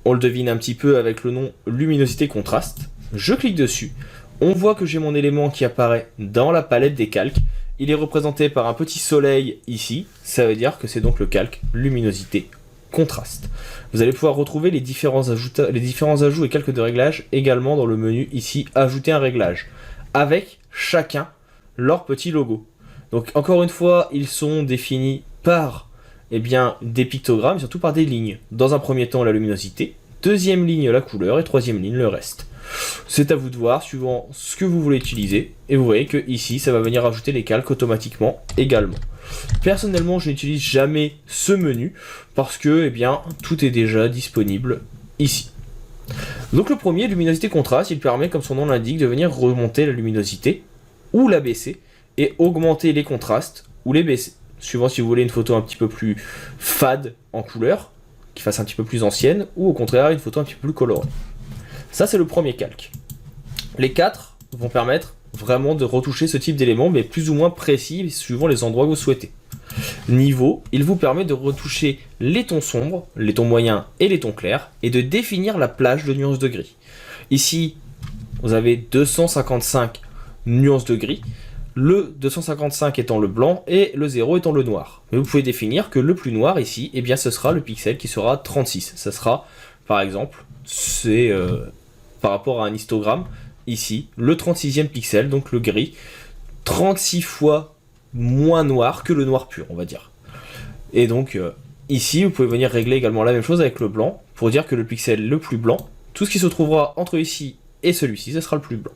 On le devine un petit peu avec le nom luminosité contraste. Je clique dessus, on voit que j'ai mon élément qui apparaît dans la palette des calques. Il est représenté par un petit soleil ici, ça veut dire que c'est donc le calque luminosité contraste. Vous allez pouvoir retrouver les différents ajouts et calques de réglage également dans le menu ici, ajouter un réglage, avec chacun leur petit logo. Donc encore une fois, ils sont définis par des pictogrammes, surtout par des lignes. Dans un premier temps la luminosité, deuxième ligne la couleur et troisième ligne le reste. C'est à vous de voir suivant ce que vous voulez utiliser, et vous voyez que ici ça va venir ajouter les calques automatiquement également. Personnellement je n'utilise jamais ce menu parce que tout est déjà disponible ici. Donc le premier, luminosité contraste, il permet comme son nom l'indique de venir remonter la luminosité ou la baisser et augmenter les contrastes ou les baisser, suivant si vous voulez une photo un petit peu plus fade en couleur, qui fasse un petit peu plus ancienne, ou au contraire une photo un petit peu plus colorée. Ça c'est le premier calque. Les 4 vont permettre vraiment de retoucher ce type d'éléments, mais plus ou moins précis suivant les endroits que vous souhaitez. Niveau, il vous permet de retoucher les tons sombres, les tons moyens et les tons clairs, et de définir la plage de nuances de gris. Ici, vous avez 255 nuances de gris, le 255 étant le blanc et le 0 étant le noir. Mais vous pouvez définir que le plus noir ici, ce sera le pixel qui sera 36. Ça sera, par exemple, par rapport à un histogramme, ici, le 36e pixel, donc le gris, 36 fois moins noir que le noir pur, on va dire. Et donc, ici, vous pouvez venir régler également la même chose avec le blanc, pour dire que le pixel le plus blanc, tout ce qui se trouvera entre ici et celui-ci, ce sera le plus blanc.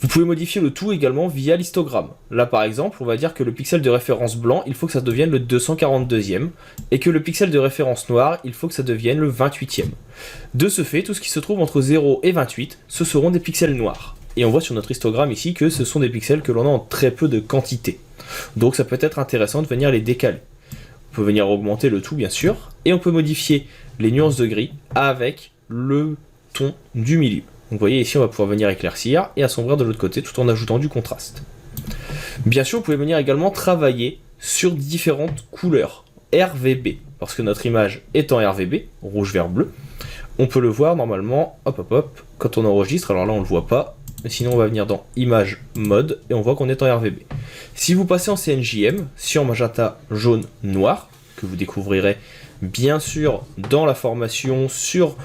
Vous pouvez modifier le tout également via l'histogramme. Là par exemple, on va dire que le pixel de référence blanc, il faut que ça devienne le 242e, et que le pixel de référence noir, il faut que ça devienne le 28e. De ce fait, tout ce qui se trouve entre 0 et 28, ce seront des pixels noirs. Et on voit sur notre histogramme ici que ce sont des pixels que l'on a en très peu de quantité. Donc ça peut être intéressant de venir les décaler. On peut venir augmenter le tout bien sûr, et on peut modifier les nuances de gris avec le ton du milieu. Donc vous voyez ici on va pouvoir venir éclaircir et assombrir de l'autre côté tout en ajoutant du contraste. Bien sûr vous pouvez venir également travailler sur différentes couleurs RVB, parce que notre image est en RVB, rouge, vert, bleu. On peut le voir normalement, quand on enregistre, alors là on le voit pas, mais sinon on va venir dans image mode et on voit qu'on est en RVB. Si vous passez en CNJM, sur magenta, jaune, noir, que vous découvrirez bien sûr dans la formation sur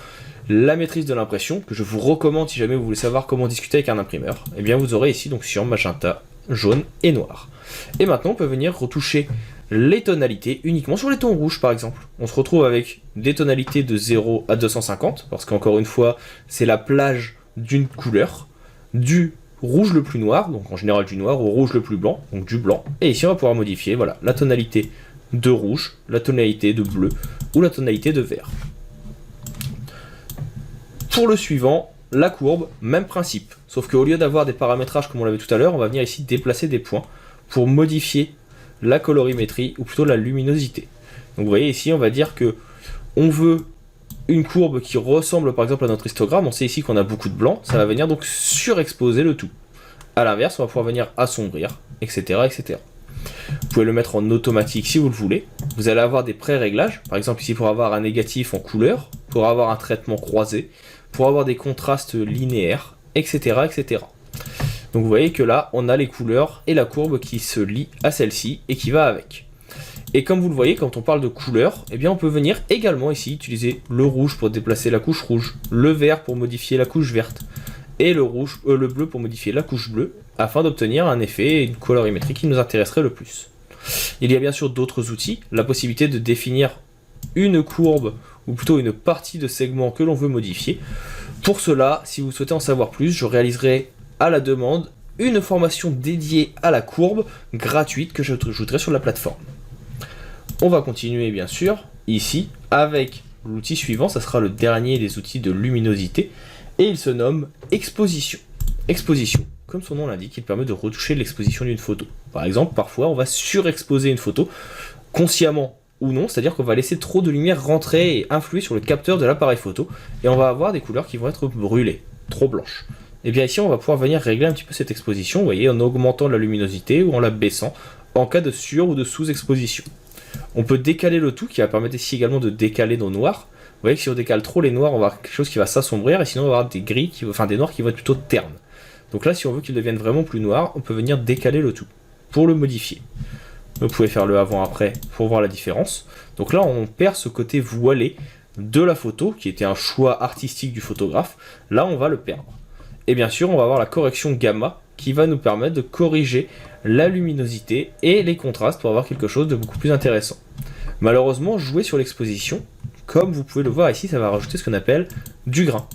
la maîtrise de l'impression, que je vous recommande si jamais vous voulez savoir comment discuter avec un imprimeur, et bien vous aurez ici donc sur magenta, jaune et noir. Et maintenant on peut venir retoucher les tonalités uniquement sur les tons rouges par exemple. On se retrouve avec des tonalités de 0 à 250, parce qu'encore une fois c'est la plage d'une couleur, du rouge le plus noir, donc en général du noir, au rouge le plus blanc, donc du blanc, et ici on va pouvoir modifier voilà, la tonalité de rouge, la tonalité de bleu ou la tonalité de vert. Pour le suivant, la courbe, même principe, sauf qu'au lieu d'avoir des paramétrages comme on l'avait tout à l'heure, on va venir ici déplacer des points pour modifier la colorimétrie, ou plutôt la luminosité. Donc vous voyez ici, on va dire que on veut une courbe qui ressemble par exemple à notre histogramme, on sait ici qu'on a beaucoup de blanc, ça va venir donc surexposer le tout. A l'inverse, on va pouvoir venir assombrir, etc., etc. Vous pouvez le mettre en automatique si vous le voulez. Vous allez avoir des pré-réglages, par exemple ici pour avoir un négatif en couleur, pour avoir un traitement croisé, pour avoir des contrastes linéaires, etc., etc. Donc vous voyez que là, on a les couleurs et la courbe qui se lie à celle-ci et qui va avec. Et comme vous le voyez, quand on parle de couleurs, eh bien on peut venir également ici utiliser le rouge pour déplacer la couche rouge, le vert pour modifier la couche verte, et le bleu pour modifier la couche bleue, afin d'obtenir un effet et une colorimétrie qui nous intéresserait le plus. Il y a bien sûr d'autres outils, la possibilité de définir une courbe, ou plutôt une partie de segment que l'on veut modifier. Pour cela, si vous souhaitez en savoir plus, je réaliserai à la demande une formation dédiée à la courbe, gratuite, que je ajouterai sur la plateforme. On va continuer bien sûr, ici, avec l'outil suivant, ça sera le dernier des outils de luminosité, et il se nomme Exposition. Exposition, comme son nom l'indique, il permet de retoucher l'exposition d'une photo. Par exemple, parfois on va surexposer une photo, consciemment ou non, c'est-à-dire qu'on va laisser trop de lumière rentrer et influer sur le capteur de l'appareil photo, et on va avoir des couleurs qui vont être brûlées, trop blanches. Et bien ici on va pouvoir venir régler un petit peu cette exposition, vous voyez, en augmentant la luminosité ou en la baissant, en cas de sur- ou de sous-exposition. On peut décaler le tout, qui va permettre ici également de décaler nos noirs. Vous voyez que si on décale trop les noirs, on va avoir quelque chose qui va s'assombrir, et sinon on va avoir des gris, des noirs qui vont être plutôt ternes. Donc là, si on veut qu'ils deviennent vraiment plus noirs, on peut venir décaler le tout, pour le modifier. Vous pouvez faire le avant-après pour voir la différence. Donc là, on perd ce côté voilé de la photo, qui était un choix artistique du photographe. Là, on va le perdre. Et bien sûr, on va avoir la correction gamma, qui va nous permettre de corriger la luminosité et les contrastes pour avoir quelque chose de beaucoup plus intéressant. Malheureusement, jouer sur l'exposition, comme vous pouvez le voir ici, ça va rajouter ce qu'on appelle du grain.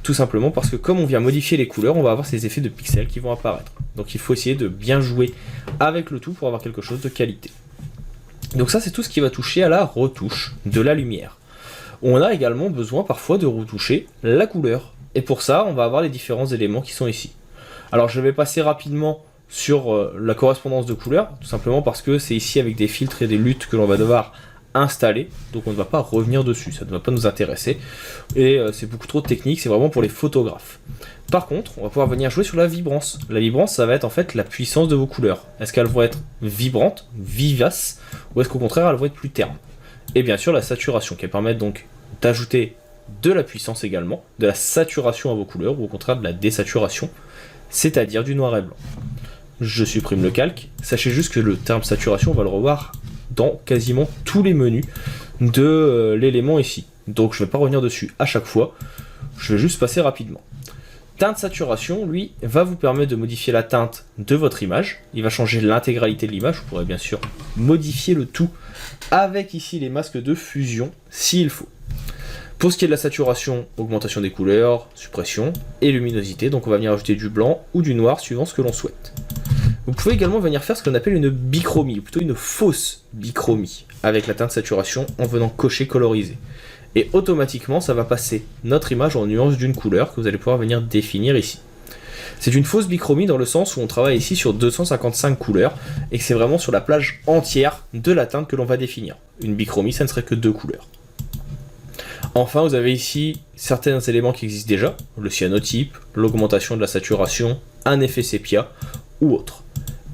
Tout simplement parce que comme on vient modifier les couleurs, on va avoir ces effets de pixels qui vont apparaître. Donc il faut essayer de bien jouer avec le tout pour avoir quelque chose de qualité. Donc ça, c'est tout ce qui va toucher à la retouche de la lumière. On a également besoin parfois de retoucher la couleur. Et pour ça, on va avoir les différents éléments qui sont ici. Alors je vais passer rapidement sur la correspondance de couleurs, tout simplement parce que c'est ici avec des filtres et des luttes que l'on va devoir installer, donc on ne va pas revenir dessus, ça ne va pas nous intéresser, et c'est beaucoup trop technique, c'est vraiment pour les photographes. Par contre, on va pouvoir venir jouer sur la vibrance. La vibrance, ça va être en fait la puissance de vos couleurs. Est-ce qu'elles vont être vibrantes, vivaces, ou est-ce qu'au contraire elles vont être plus ternes? Et bien sûr la saturation, qui permet donc d'ajouter de la puissance également, de la saturation à vos couleurs, ou au contraire de la désaturation, c'est-à-dire du noir et blanc. Je supprime le calque, sachez juste que le terme saturation, on va le revoir dans quasiment tous les menus de l'élément ici. Donc je ne vais pas revenir dessus à chaque fois, je vais juste passer rapidement. Teinte saturation, lui, va vous permettre de modifier la teinte de votre image. Il va changer l'intégralité de l'image, vous pourrez bien sûr modifier le tout avec ici les masques de fusion s'il faut. Pour ce qui est de la saturation, augmentation des couleurs, suppression et luminosité, donc on va venir ajouter du blanc ou du noir suivant ce que l'on souhaite. Vous pouvez également venir faire ce qu'on appelle une bichromie, ou plutôt une fausse bichromie, avec la teinte saturation en venant cocher coloriser. Et automatiquement, ça va passer notre image en nuance d'une couleur que vous allez pouvoir venir définir ici. C'est une fausse bichromie dans le sens où on travaille ici sur 255 couleurs et que c'est vraiment sur la plage entière de la teinte que l'on va définir. Une bichromie, ça ne serait que 2 couleurs. Enfin, vous avez ici certains éléments qui existent déjà, le cyanotype, l'augmentation de la saturation, un effet sépia ou autre.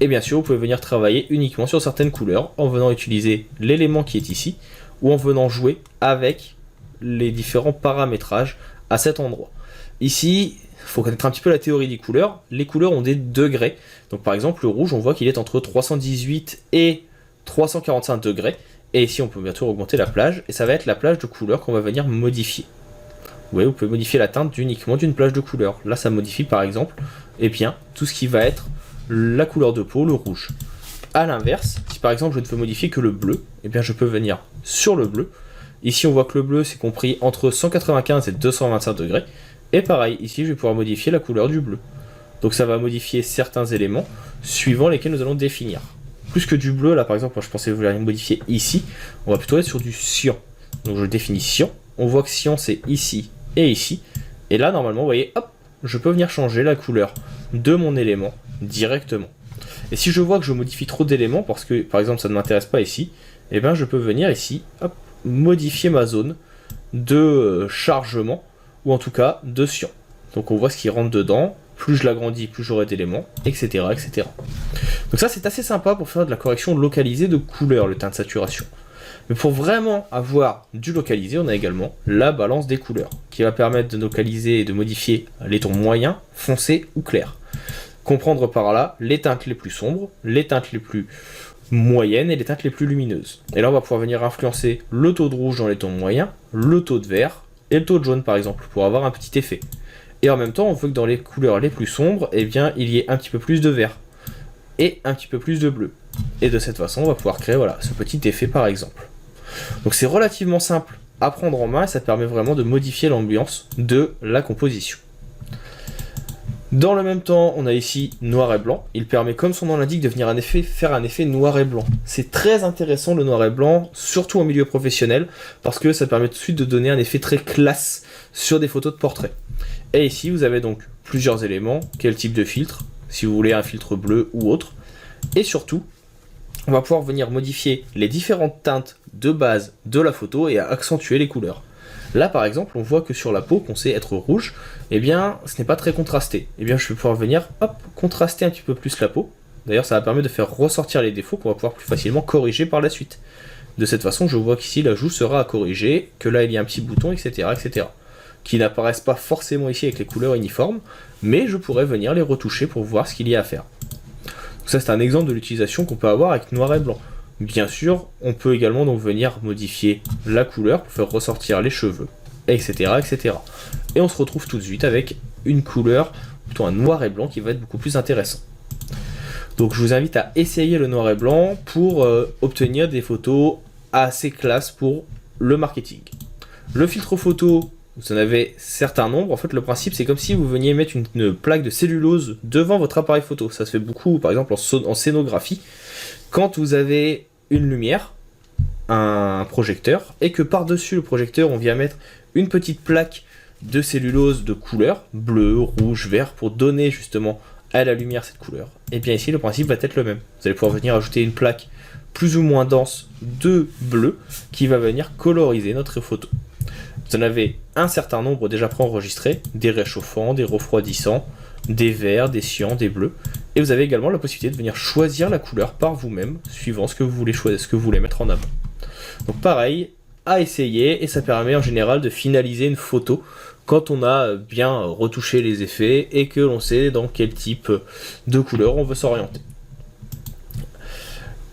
Et bien sûr, vous pouvez venir travailler uniquement sur certaines couleurs en venant utiliser l'élément qui est ici ou en venant jouer avec les différents paramétrages à cet endroit. Ici, il faut connaître un petit peu la théorie des couleurs. Les couleurs ont des degrés. Donc par exemple, le rouge, on voit qu'il est entre 318 et 345 degrés. Et ici, on peut bientôt augmenter la plage. Et ça va être la plage de couleurs qu'on va venir modifier. Vous voyez, vous pouvez modifier la teinte uniquement d'une plage de couleurs. Là, ça modifie par exemple tout ce qui va être la couleur de peau, le rouge. A l'inverse, si par exemple je ne veux modifier que le bleu, eh bien je peux venir sur le bleu. Ici on voit que le bleu c'est compris entre 195 et 225 degrés. Et pareil, ici je vais pouvoir modifier la couleur du bleu. Donc ça va modifier certains éléments suivant lesquels nous allons définir. Plus que du bleu, là par exemple, moi je pensais que vous alliez modifier ici, on va plutôt être sur du cyan. Donc je définis cyan, on voit que cyan c'est ici et ici. Et là normalement, vous voyez, hop, je peux venir changer la couleur de mon élément directement. Et si je vois que je modifie trop d'éléments, parce que par exemple ça ne m'intéresse pas ici, et bien je peux venir ici, hop, modifier ma zone de chargement, ou en tout cas de cyan. Donc on voit ce qui rentre dedans, plus je l'agrandis, plus j'aurai d'éléments, etc., etc. Donc ça c'est assez sympa pour faire de la correction localisée de couleurs, le teint de saturation. Mais pour vraiment avoir du localisé, on a également la balance des couleurs, qui va permettre de localiser et de modifier les tons moyens, foncés ou clairs. Comprendre par là les teintes les plus sombres, les teintes les plus moyennes et les teintes les plus lumineuses. Et là on va pouvoir venir influencer le taux de rouge dans les tons moyens, le taux de vert et le taux de jaune par exemple, pour avoir un petit effet. Et en même temps on veut que dans les couleurs les plus sombres, eh bien, il y ait un petit peu plus de vert et un petit peu plus de bleu. Et de cette façon on va pouvoir créer ce petit effet par exemple. Donc c'est relativement simple à prendre en main et ça permet vraiment de modifier l'ambiance de la composition. Dans le même temps, on a ici noir et blanc. Il permet, comme son nom l'indique, de venir faire un effet noir et blanc. C'est très intéressant le noir et blanc, surtout en milieu professionnel, parce que ça permet tout de suite de donner un effet très classe sur des photos de portrait. Et ici, vous avez donc plusieurs éléments. Quel type de filtre, si vous voulez un filtre bleu ou autre. Et surtout, on va pouvoir venir modifier les différentes teintes de base de la photo et accentuer les couleurs. Là par exemple, on voit que sur la peau, qu'on sait être rouge, eh bien ce n'est pas très contrasté. Eh bien je vais pouvoir venir contraster un petit peu plus la peau. D'ailleurs ça va permettre de faire ressortir les défauts qu'on va pouvoir plus facilement corriger par la suite. De cette façon, je vois qu'ici la joue sera à corriger, que là il y a un petit bouton, etc. etc. qui n'apparaissent pas forcément ici avec les couleurs uniformes, mais je pourrais venir les retoucher pour voir ce qu'il y a à faire. Donc ça c'est un exemple de l'utilisation qu'on peut avoir avec noir et blanc. Bien sûr, on peut également donc venir modifier la couleur pour faire ressortir les cheveux, etc., etc. Et on se retrouve tout de suite avec une couleur, plutôt un noir et blanc qui va être beaucoup plus intéressant. Donc je vous invite à essayer le noir et blanc pour obtenir des photos assez classe pour le marketing. Le filtre photo, vous en avez certains nombres. En fait, le principe, c'est comme si vous veniez mettre une plaque de cellulose devant votre appareil photo. Ça se fait beaucoup, par exemple, en scénographie. Quand vous avez une lumière, un projecteur, et que par-dessus le projecteur, on vient mettre une petite plaque de cellulose de couleur, bleu, rouge, vert, pour donner justement à la lumière cette couleur. Et bien ici, le principe va être le même. Vous allez pouvoir venir ajouter une plaque plus ou moins dense de bleu qui va venir coloriser notre photo. Vous en avez un certain nombre déjà préenregistrés, des réchauffants, des refroidissants, des verts, des cyans, des bleus. Et vous avez également la possibilité de venir choisir la couleur par vous-même, suivant ce que vous voulez choisir, ce que vous voulez mettre en avant. Donc pareil, à essayer, et ça permet en général de finaliser une photo quand on a bien retouché les effets et que l'on sait dans quel type de couleur on veut s'orienter.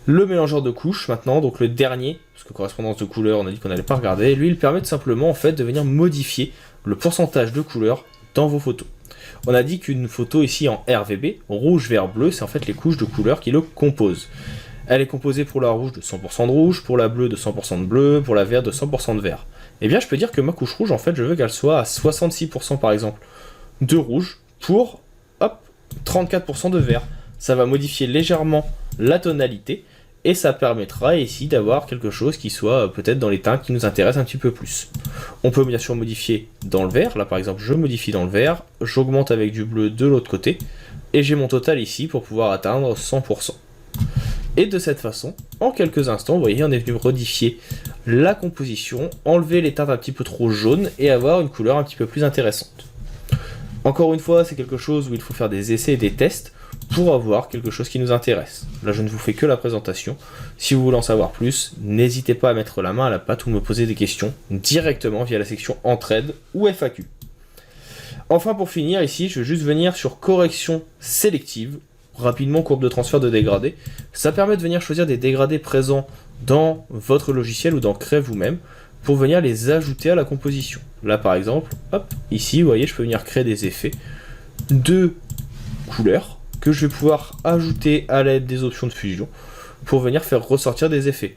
Le mélangeur de couches maintenant, donc le dernier, parce que correspondance de couleurs, on a dit qu'on n'allait pas regarder, lui il permet tout simplement en fait de venir modifier le pourcentage de couleurs dans vos photos. On a dit qu'une photo ici en RVB, rouge, vert, bleu, c'est en fait les couches de couleurs qui le composent. Elle est composée pour la rouge de 100% de rouge, pour la bleue de 100% de bleu, pour la verte de 100% de vert. Et bien je peux dire que ma couche rouge, en fait, je veux qu'elle soit à 66% par exemple de rouge pour 34% de vert. Ça va modifier légèrement la tonalité et ça permettra ici d'avoir quelque chose qui soit peut-être dans les teintes qui nous intéressent un petit peu plus. On peut bien sûr modifier dans le vert, là par exemple je modifie dans le vert, j'augmente avec du bleu de l'autre côté, et j'ai mon total ici pour pouvoir atteindre 100%. Et de cette façon, en quelques instants, vous voyez, on est venu modifier la composition, enlever les teintes un petit peu trop jaunes et avoir une couleur un petit peu plus intéressante. Encore une fois, c'est quelque chose où il faut faire des essais et des tests pour avoir quelque chose qui nous intéresse. Là, je ne vous fais que la présentation. Si vous voulez en savoir plus, n'hésitez pas à mettre la main à la pâte ou me poser des questions directement via la section Entraide ou FAQ. Enfin, pour finir, ici, je vais juste venir sur correction sélective. Rapidement, courbe de transfert de dégradés. Ça permet de venir choisir des dégradés présents dans votre logiciel ou dans Créer vous-même pour venir les ajouter à la composition. Là, par exemple, hop, ici, vous voyez, je peux venir créer des effets de couleurs que je vais pouvoir ajouter à l'aide des options de fusion pour venir faire ressortir des effets.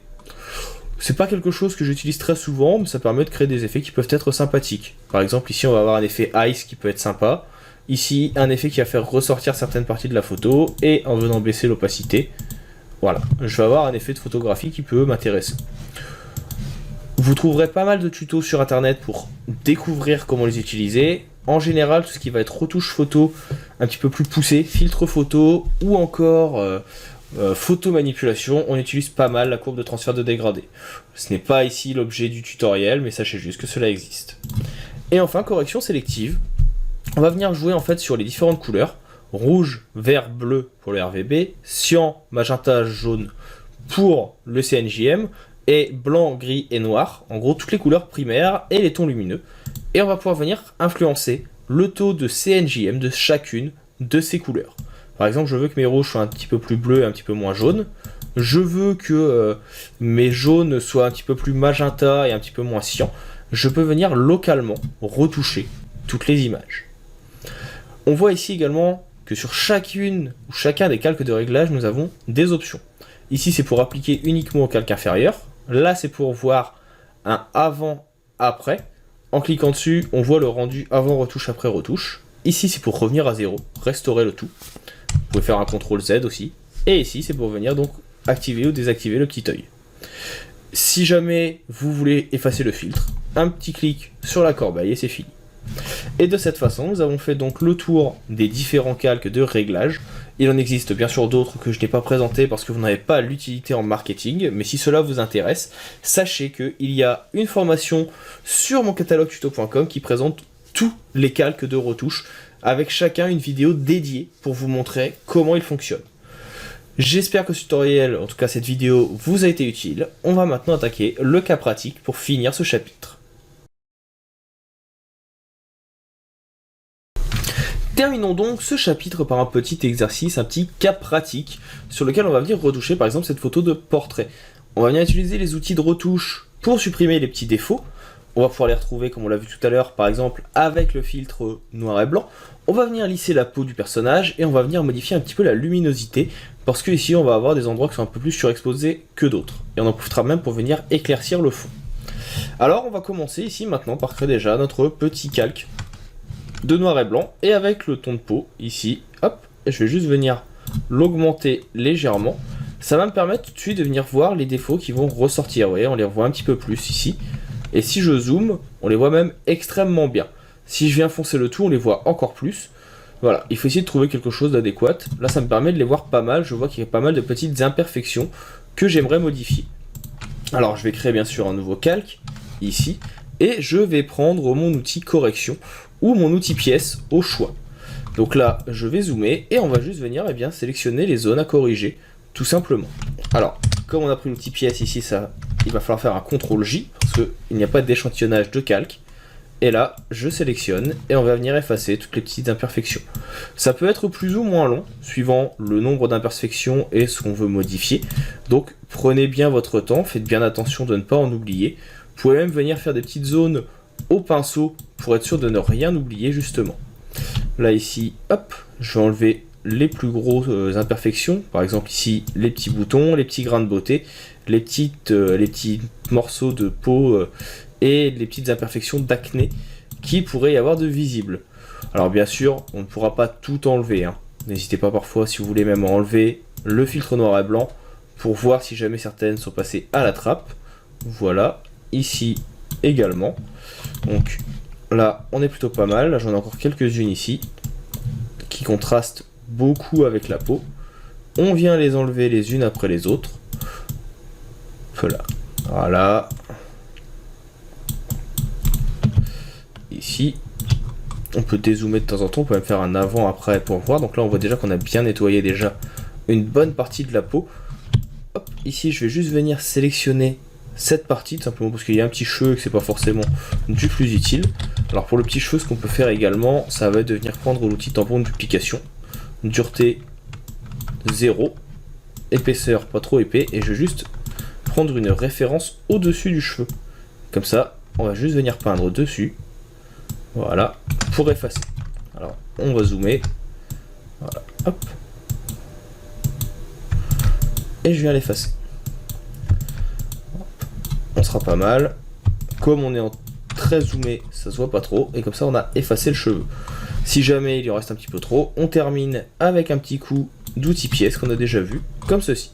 C'est pas quelque chose que j'utilise très souvent, mais ça permet de créer des effets qui peuvent être sympathiques. Par exemple, ici, on va avoir un effet Ice qui peut être sympa. Ici, un effet qui va faire ressortir certaines parties de la photo, et en venant baisser l'opacité, voilà, je vais avoir un effet de photographie qui peut m'intéresser. Vous trouverez pas mal de tutos sur internet pour découvrir comment les utiliser. En général, tout ce qui va être retouche photo un petit peu plus poussé, filtre photo ou encore photo manipulation, on utilise pas mal la courbe de transfert de dégradé. Ce n'est pas ici l'objet du tutoriel, mais sachez juste que cela existe. Et enfin, correction sélective. On va venir jouer en fait sur les différentes couleurs. Rouge, vert, bleu pour le RVB, cyan, magenta, jaune pour le CNJM, et blanc, gris et noir, en gros toutes les couleurs primaires et les tons lumineux. Et on va pouvoir venir influencer le taux de CNJM de chacune de ces couleurs. Par exemple, je veux que mes rouges soient un petit peu plus bleus et un petit peu moins jaunes. Je veux que mes jaunes soient un petit peu plus magenta et un petit peu moins cyan. Je peux venir localement retoucher toutes les images. On voit ici également que sur chacune ou chacun des calques de réglage, nous avons des options. Ici, c'est pour appliquer uniquement au calque inférieur. Là, c'est pour voir un avant-après. En cliquant dessus, on voit le rendu avant-retouche, après-retouche. Ici, c'est pour revenir à zéro, restaurer le tout. Vous pouvez faire un CTRL Z aussi. Et ici, c'est pour venir donc activer ou désactiver le petit œil. Si jamais vous voulez effacer le filtre, un petit clic sur la corbeille et c'est fini. Et de cette façon, nous avons fait donc le tour des différents calques de réglage. Il en existe bien sûr d'autres que je n'ai pas présentés parce que vous n'avez pas l'utilité en marketing, mais si cela vous intéresse, sachez qu'il y a une formation sur mon catalogue tuto.com qui présente tous les calques de retouche, avec chacun une vidéo dédiée pour vous montrer comment ils fonctionnent. J'espère que ce tutoriel, en tout cas cette vidéo, vous a été utile. On va maintenant attaquer le cas pratique pour finir ce chapitre. Terminons donc ce chapitre par un petit exercice, un petit cas pratique, sur lequel on va venir retoucher par exemple cette photo de portrait. On va venir utiliser les outils de retouche pour supprimer les petits défauts. On va pouvoir les retrouver comme on l'a vu tout à l'heure, par exemple avec le filtre noir et blanc. On va venir lisser la peau du personnage et on va venir modifier un petit peu la luminosité, parce que ici on va avoir des endroits qui sont un peu plus surexposés que d'autres. Et on en profitera même pour venir éclaircir le fond. Alors on va commencer ici maintenant par créer déjà notre petit calque de noir et blanc, et avec le ton de peau, ici, hop, je vais juste venir l'augmenter légèrement. Ça va me permettre tout de suite de venir voir les défauts qui vont ressortir, vous voyez, on les revoit un petit peu plus ici. Et si je zoome, on les voit même extrêmement bien. Si je viens foncer le tout, on les voit encore plus. Voilà, il faut essayer de trouver quelque chose d'adéquat. Là, ça me permet de les voir pas mal, je vois qu'il y a pas mal de petites imperfections que j'aimerais modifier. Alors, je vais créer bien sûr un nouveau calque, ici, et je vais prendre mon outil correction, ou mon outil pièce au choix. Donc là, je vais zoomer et on va juste venir sélectionner les zones à corriger, tout simplement. Alors, comme on a pris l'outil pièce ici, il va falloir faire un CTRL J, parce qu'il n'y a pas d'échantillonnage de calque. Et là, je sélectionne et on va venir effacer toutes les petites imperfections. Ça peut être plus ou moins long, suivant le nombre d'imperfections et ce qu'on veut modifier. Donc, prenez bien votre temps, faites bien attention de ne pas en oublier. Vous pouvez même venir faire des petites zones au pinceau pour être sûr de ne rien oublier justement. Là ici, hop, je vais enlever les plus grosses imperfections, par exemple ici les petits boutons, les petits grains de beauté, les petits morceaux de peau et les petites imperfections d'acné qui pourraient y avoir de visibles. Alors bien sûr, on ne pourra pas tout enlever, hein. N'hésitez pas parfois si vous voulez même enlever le filtre noir et blanc pour voir si jamais certaines sont passées à la trappe. Voilà, ici également. Donc là, on est plutôt pas mal. Là, j'en ai encore quelques-unes ici qui contrastent beaucoup avec la peau. On vient les enlever les unes après les autres. Voilà. Ici, on peut dézoomer de temps en temps, on peut même faire un avant-après pour voir. Donc là, on voit déjà qu'on a bien nettoyé déjà une bonne partie de la peau. Hop, ici, je vais juste venir sélectionner cette partie, tout simplement parce qu'il y a un petit cheveu et que c'est pas forcément du plus utile. Alors pour le petit cheveu, ce qu'on peut faire également, ça va être de venir prendre l'outil tampon de duplication. Dureté 0, épaisseur pas trop épais, et je vais juste prendre une référence au-dessus du cheveu. Comme ça, on va juste venir peindre dessus. Voilà, pour effacer. Alors, on va zoomer. Voilà, hop. Et je viens l'effacer. On sera pas mal. Comme on est en très zoomé, ça se voit pas trop. Et comme ça, on a effacé le cheveu. Si jamais il y en reste un petit peu trop, on termine avec un petit coup d'outil pièce qu'on a déjà vu, comme ceci.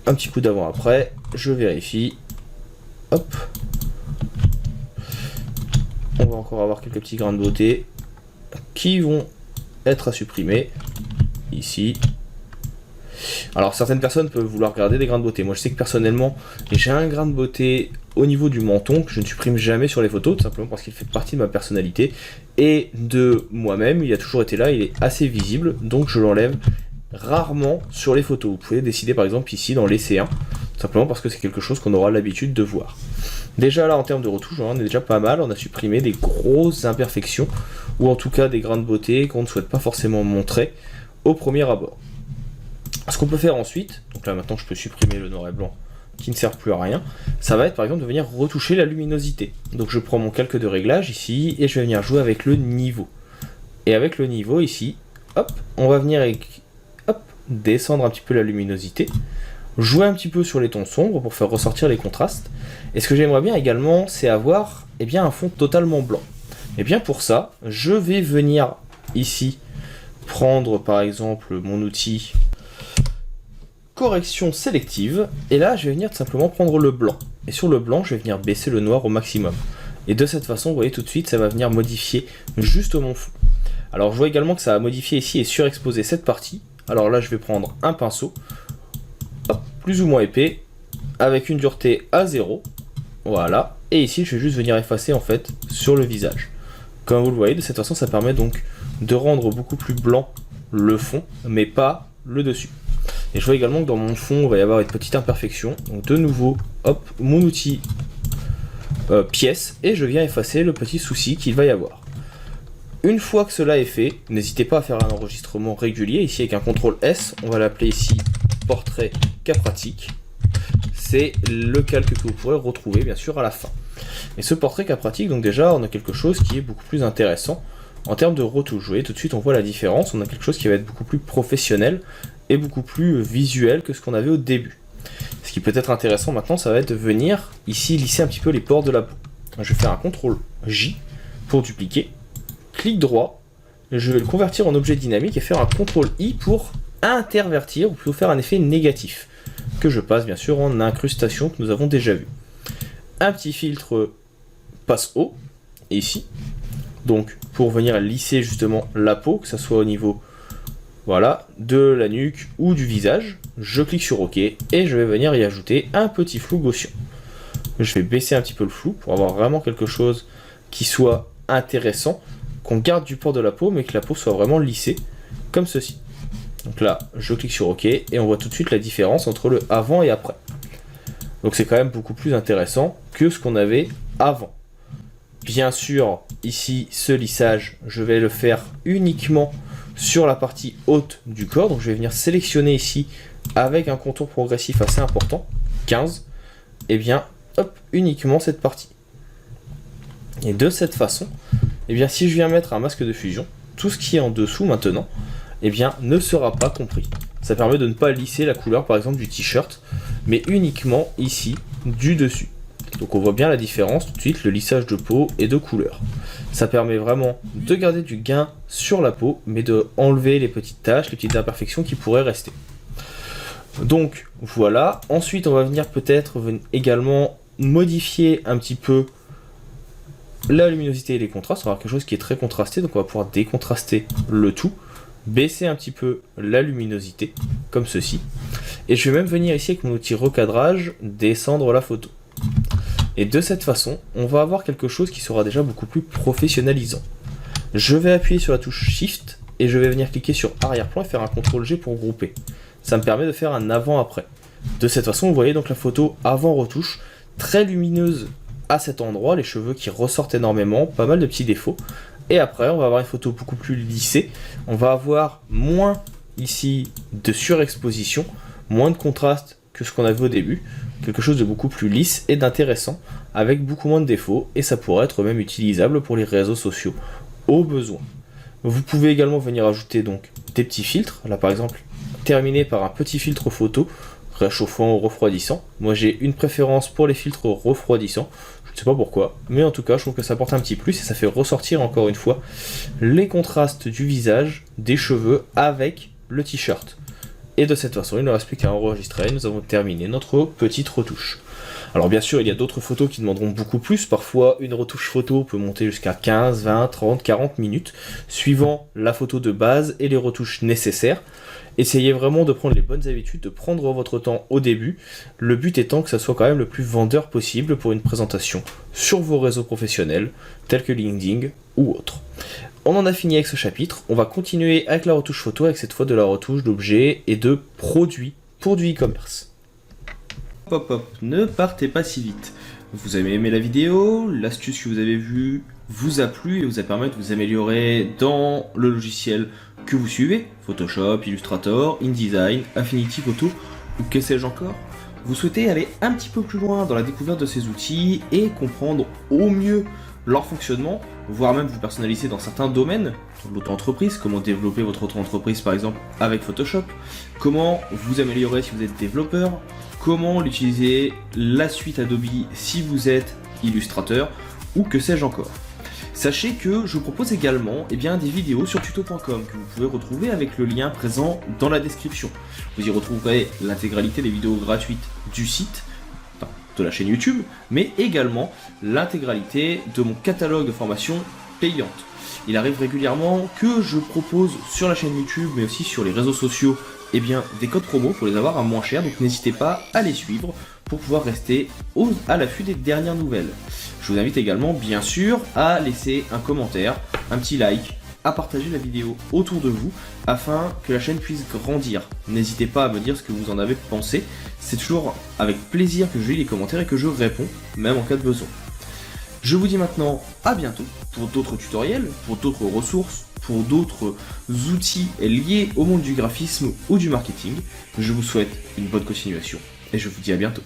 Un petit coup d'avant-après, je vérifie. Hop. On va encore avoir quelques petits grains de beauté qui vont être à supprimer. Ici. Alors certaines personnes peuvent vouloir garder des grains de beauté. Moi je sais que personnellement j'ai un grain de beauté au niveau du menton que je ne supprime jamais sur les photos, tout simplement parce qu'il fait partie de ma personnalité et de moi-même. Il a toujours été là, il est assez visible, donc je l'enlève rarement sur les photos. Vous pouvez décider par exemple ici dans laisser un, tout simplement parce que c'est quelque chose qu'on aura l'habitude de voir. Déjà là en termes de retouche, on est déjà pas mal, on a supprimé des grosses imperfections ou en tout cas des grains de beauté qu'on ne souhaite pas forcément montrer au premier abord. Ce qu'on peut faire ensuite, donc là maintenant je peux supprimer le noir et blanc qui ne sert plus à rien, ça va être par exemple de venir retoucher la luminosité. Donc je prends mon calque de réglage ici et je vais venir jouer avec le niveau. Et avec le niveau ici, hop, on va venir descendre un petit peu la luminosité, jouer un petit peu sur les tons sombres pour faire ressortir les contrastes. Et ce que j'aimerais bien également, c'est avoir un fond totalement blanc. Et bien pour ça, je vais venir ici prendre par exemple mon outil correction sélective, et là je vais venir tout simplement prendre le blanc, et sur le blanc je vais venir baisser le noir au maximum, et de cette façon vous voyez tout de suite ça va venir modifier juste mon fond. Alors je vois également que ça va modifier ici et surexposer cette partie. Alors là je vais prendre un pinceau, hop, plus ou moins épais, avec une dureté à 0, voilà, et ici je vais juste venir effacer en fait sur le visage. Comme vous le voyez, de cette façon ça permet donc de rendre beaucoup plus blanc le fond, mais pas le dessus. Et je vois également que dans mon fond, il va y avoir une petite imperfection. Donc de nouveau, hop, mon outil pièce, et je viens effacer le petit souci qu'il va y avoir. Une fois que cela est fait, n'hésitez pas à faire un enregistrement régulier. Ici avec un CTRL S, on va l'appeler ici portrait cas pratique. C'est le calque que vous pourrez retrouver bien sûr à la fin. Et ce portrait cas pratique, donc déjà, on a quelque chose qui est beaucoup plus intéressant en termes de retouche. Vous voyez, tout de suite on voit la différence. On a quelque chose qui va être beaucoup plus professionnel et beaucoup plus visuel que ce qu'on avait au début. Ce qui peut être intéressant maintenant, ça va être de venir ici lisser un petit peu les pores de la peau. Je vais faire un CTRL J pour dupliquer, clic droit, je vais le convertir en objet dynamique et faire un CTRL I pour intervertir, ou plutôt faire un effet négatif, que je passe bien sûr en incrustation que nous avons déjà vu. Un petit filtre passe haut, ici, donc pour venir lisser justement la peau, que ce soit au niveau voilà, de la nuque ou du visage, je clique sur OK et je vais venir y ajouter un petit flou gaussien. Je vais baisser un petit peu le flou pour avoir vraiment quelque chose qui soit intéressant, qu'on garde du port de la peau mais que la peau soit vraiment lissée, comme ceci. Donc là, je clique sur OK et on voit tout de suite la différence entre le avant et après. Donc c'est quand même beaucoup plus intéressant que ce qu'on avait avant. Bien sûr, ici, ce lissage, je vais le faire uniquement sur la partie haute du corps, donc je vais venir sélectionner ici avec un contour progressif assez important, 15, et bien hop, uniquement cette partie. Et de cette façon, et bien si je viens mettre un masque de fusion, tout ce qui est en dessous maintenant, et bien ne sera pas compris. Ça permet de ne pas lisser la couleur par exemple du t-shirt, mais uniquement ici du dessus. Donc on voit bien la différence tout de suite, le lissage de peau et de couleur. Ça permet vraiment de garder du gain sur la peau, mais de enlever les petites taches, les petites imperfections qui pourraient rester. Donc voilà, ensuite on va venir peut-être également modifier un petit peu la luminosité et les contrastes. On va avoir quelque chose qui est très contrasté, donc on va pouvoir décontraster le tout, baisser un petit peu la luminosité, comme ceci. Et je vais même venir ici avec mon outil recadrage, descendre la photo. Et de cette façon, on va avoir quelque chose qui sera déjà beaucoup plus professionnalisant. Je vais appuyer sur la touche Shift et je vais venir cliquer sur arrière-plan et faire un CTRL-G pour grouper. Ça me permet de faire un avant-après. De cette façon, vous voyez donc la photo avant retouche, très lumineuse à cet endroit, les cheveux qui ressortent énormément, pas mal de petits défauts. Et après, on va avoir une photo beaucoup plus lissée. On va avoir moins ici de surexposition, moins de contraste que ce qu'on avait au début. Quelque chose de beaucoup plus lisse et d'intéressant, avec beaucoup moins de défauts, et ça pourrait être même utilisable pour les réseaux sociaux, au besoin. Vous pouvez également venir ajouter donc des petits filtres. Là par exemple, terminer par un petit filtre photo, réchauffant ou refroidissant. Moi j'ai une préférence pour les filtres refroidissants, je ne sais pas pourquoi, mais en tout cas je trouve que ça apporte un petit plus et ça fait ressortir encore une fois les contrastes du visage, des cheveux avec le t-shirt. Et de cette façon, il ne reste plus qu'à enregistrer, nous avons terminé notre petite retouche. Alors bien sûr, il y a d'autres photos qui demanderont beaucoup plus, parfois une retouche photo peut monter jusqu'à 15, 20, 30, 40 minutes, suivant la photo de base et les retouches nécessaires. Essayez vraiment de prendre les bonnes habitudes, de prendre votre temps au début, le but étant que ça soit quand même le plus vendeur possible pour une présentation sur vos réseaux professionnels, tels que LinkedIn ou autres. On en a fini avec ce chapitre, on va continuer avec la retouche photo, avec cette fois de la retouche d'objets et de produits pour du e-commerce. Hop hop, ne partez pas si vite. Vous avez aimé la vidéo, l'astuce que vous avez vue vous a plu et vous a permis de vous améliorer dans le logiciel que vous suivez, Photoshop, Illustrator, InDesign, Affinity Photo ou que sais-je encore. Vous souhaitez aller un petit peu plus loin dans la découverte de ces outils et comprendre au mieux leur fonctionnement, voire même vous personnaliser dans certains domaines, l'auto-entreprise, comment développer votre auto-entreprise par exemple avec Photoshop, comment vous améliorer si vous êtes développeur, comment l'utiliser la suite Adobe si vous êtes illustrateur, ou que sais-je encore. Sachez que je propose également des vidéos sur tuto.com que vous pouvez retrouver avec le lien présent dans la description. Vous y retrouverez l'intégralité des vidéos gratuites du site, de la chaîne YouTube, mais également l'intégralité de mon catalogue de formations payantes. Il arrive régulièrement que je propose sur la chaîne YouTube, mais aussi sur les réseaux sociaux, des codes promo pour les avoir à moins cher, donc n'hésitez pas à les suivre pour pouvoir rester à l'affût des dernières nouvelles. Je vous invite également, bien sûr, à laisser un commentaire, un petit like, à partager la vidéo autour de vous afin que la chaîne puisse grandir. N'hésitez pas à me dire ce que vous en avez pensé, c'est toujours avec plaisir que je lis les commentaires et que je réponds, même en cas de besoin. Je vous dis maintenant à bientôt pour d'autres tutoriels, pour d'autres ressources, pour d'autres outils liés au monde du graphisme ou du marketing. Je vous souhaite une bonne continuation et je vous dis à bientôt.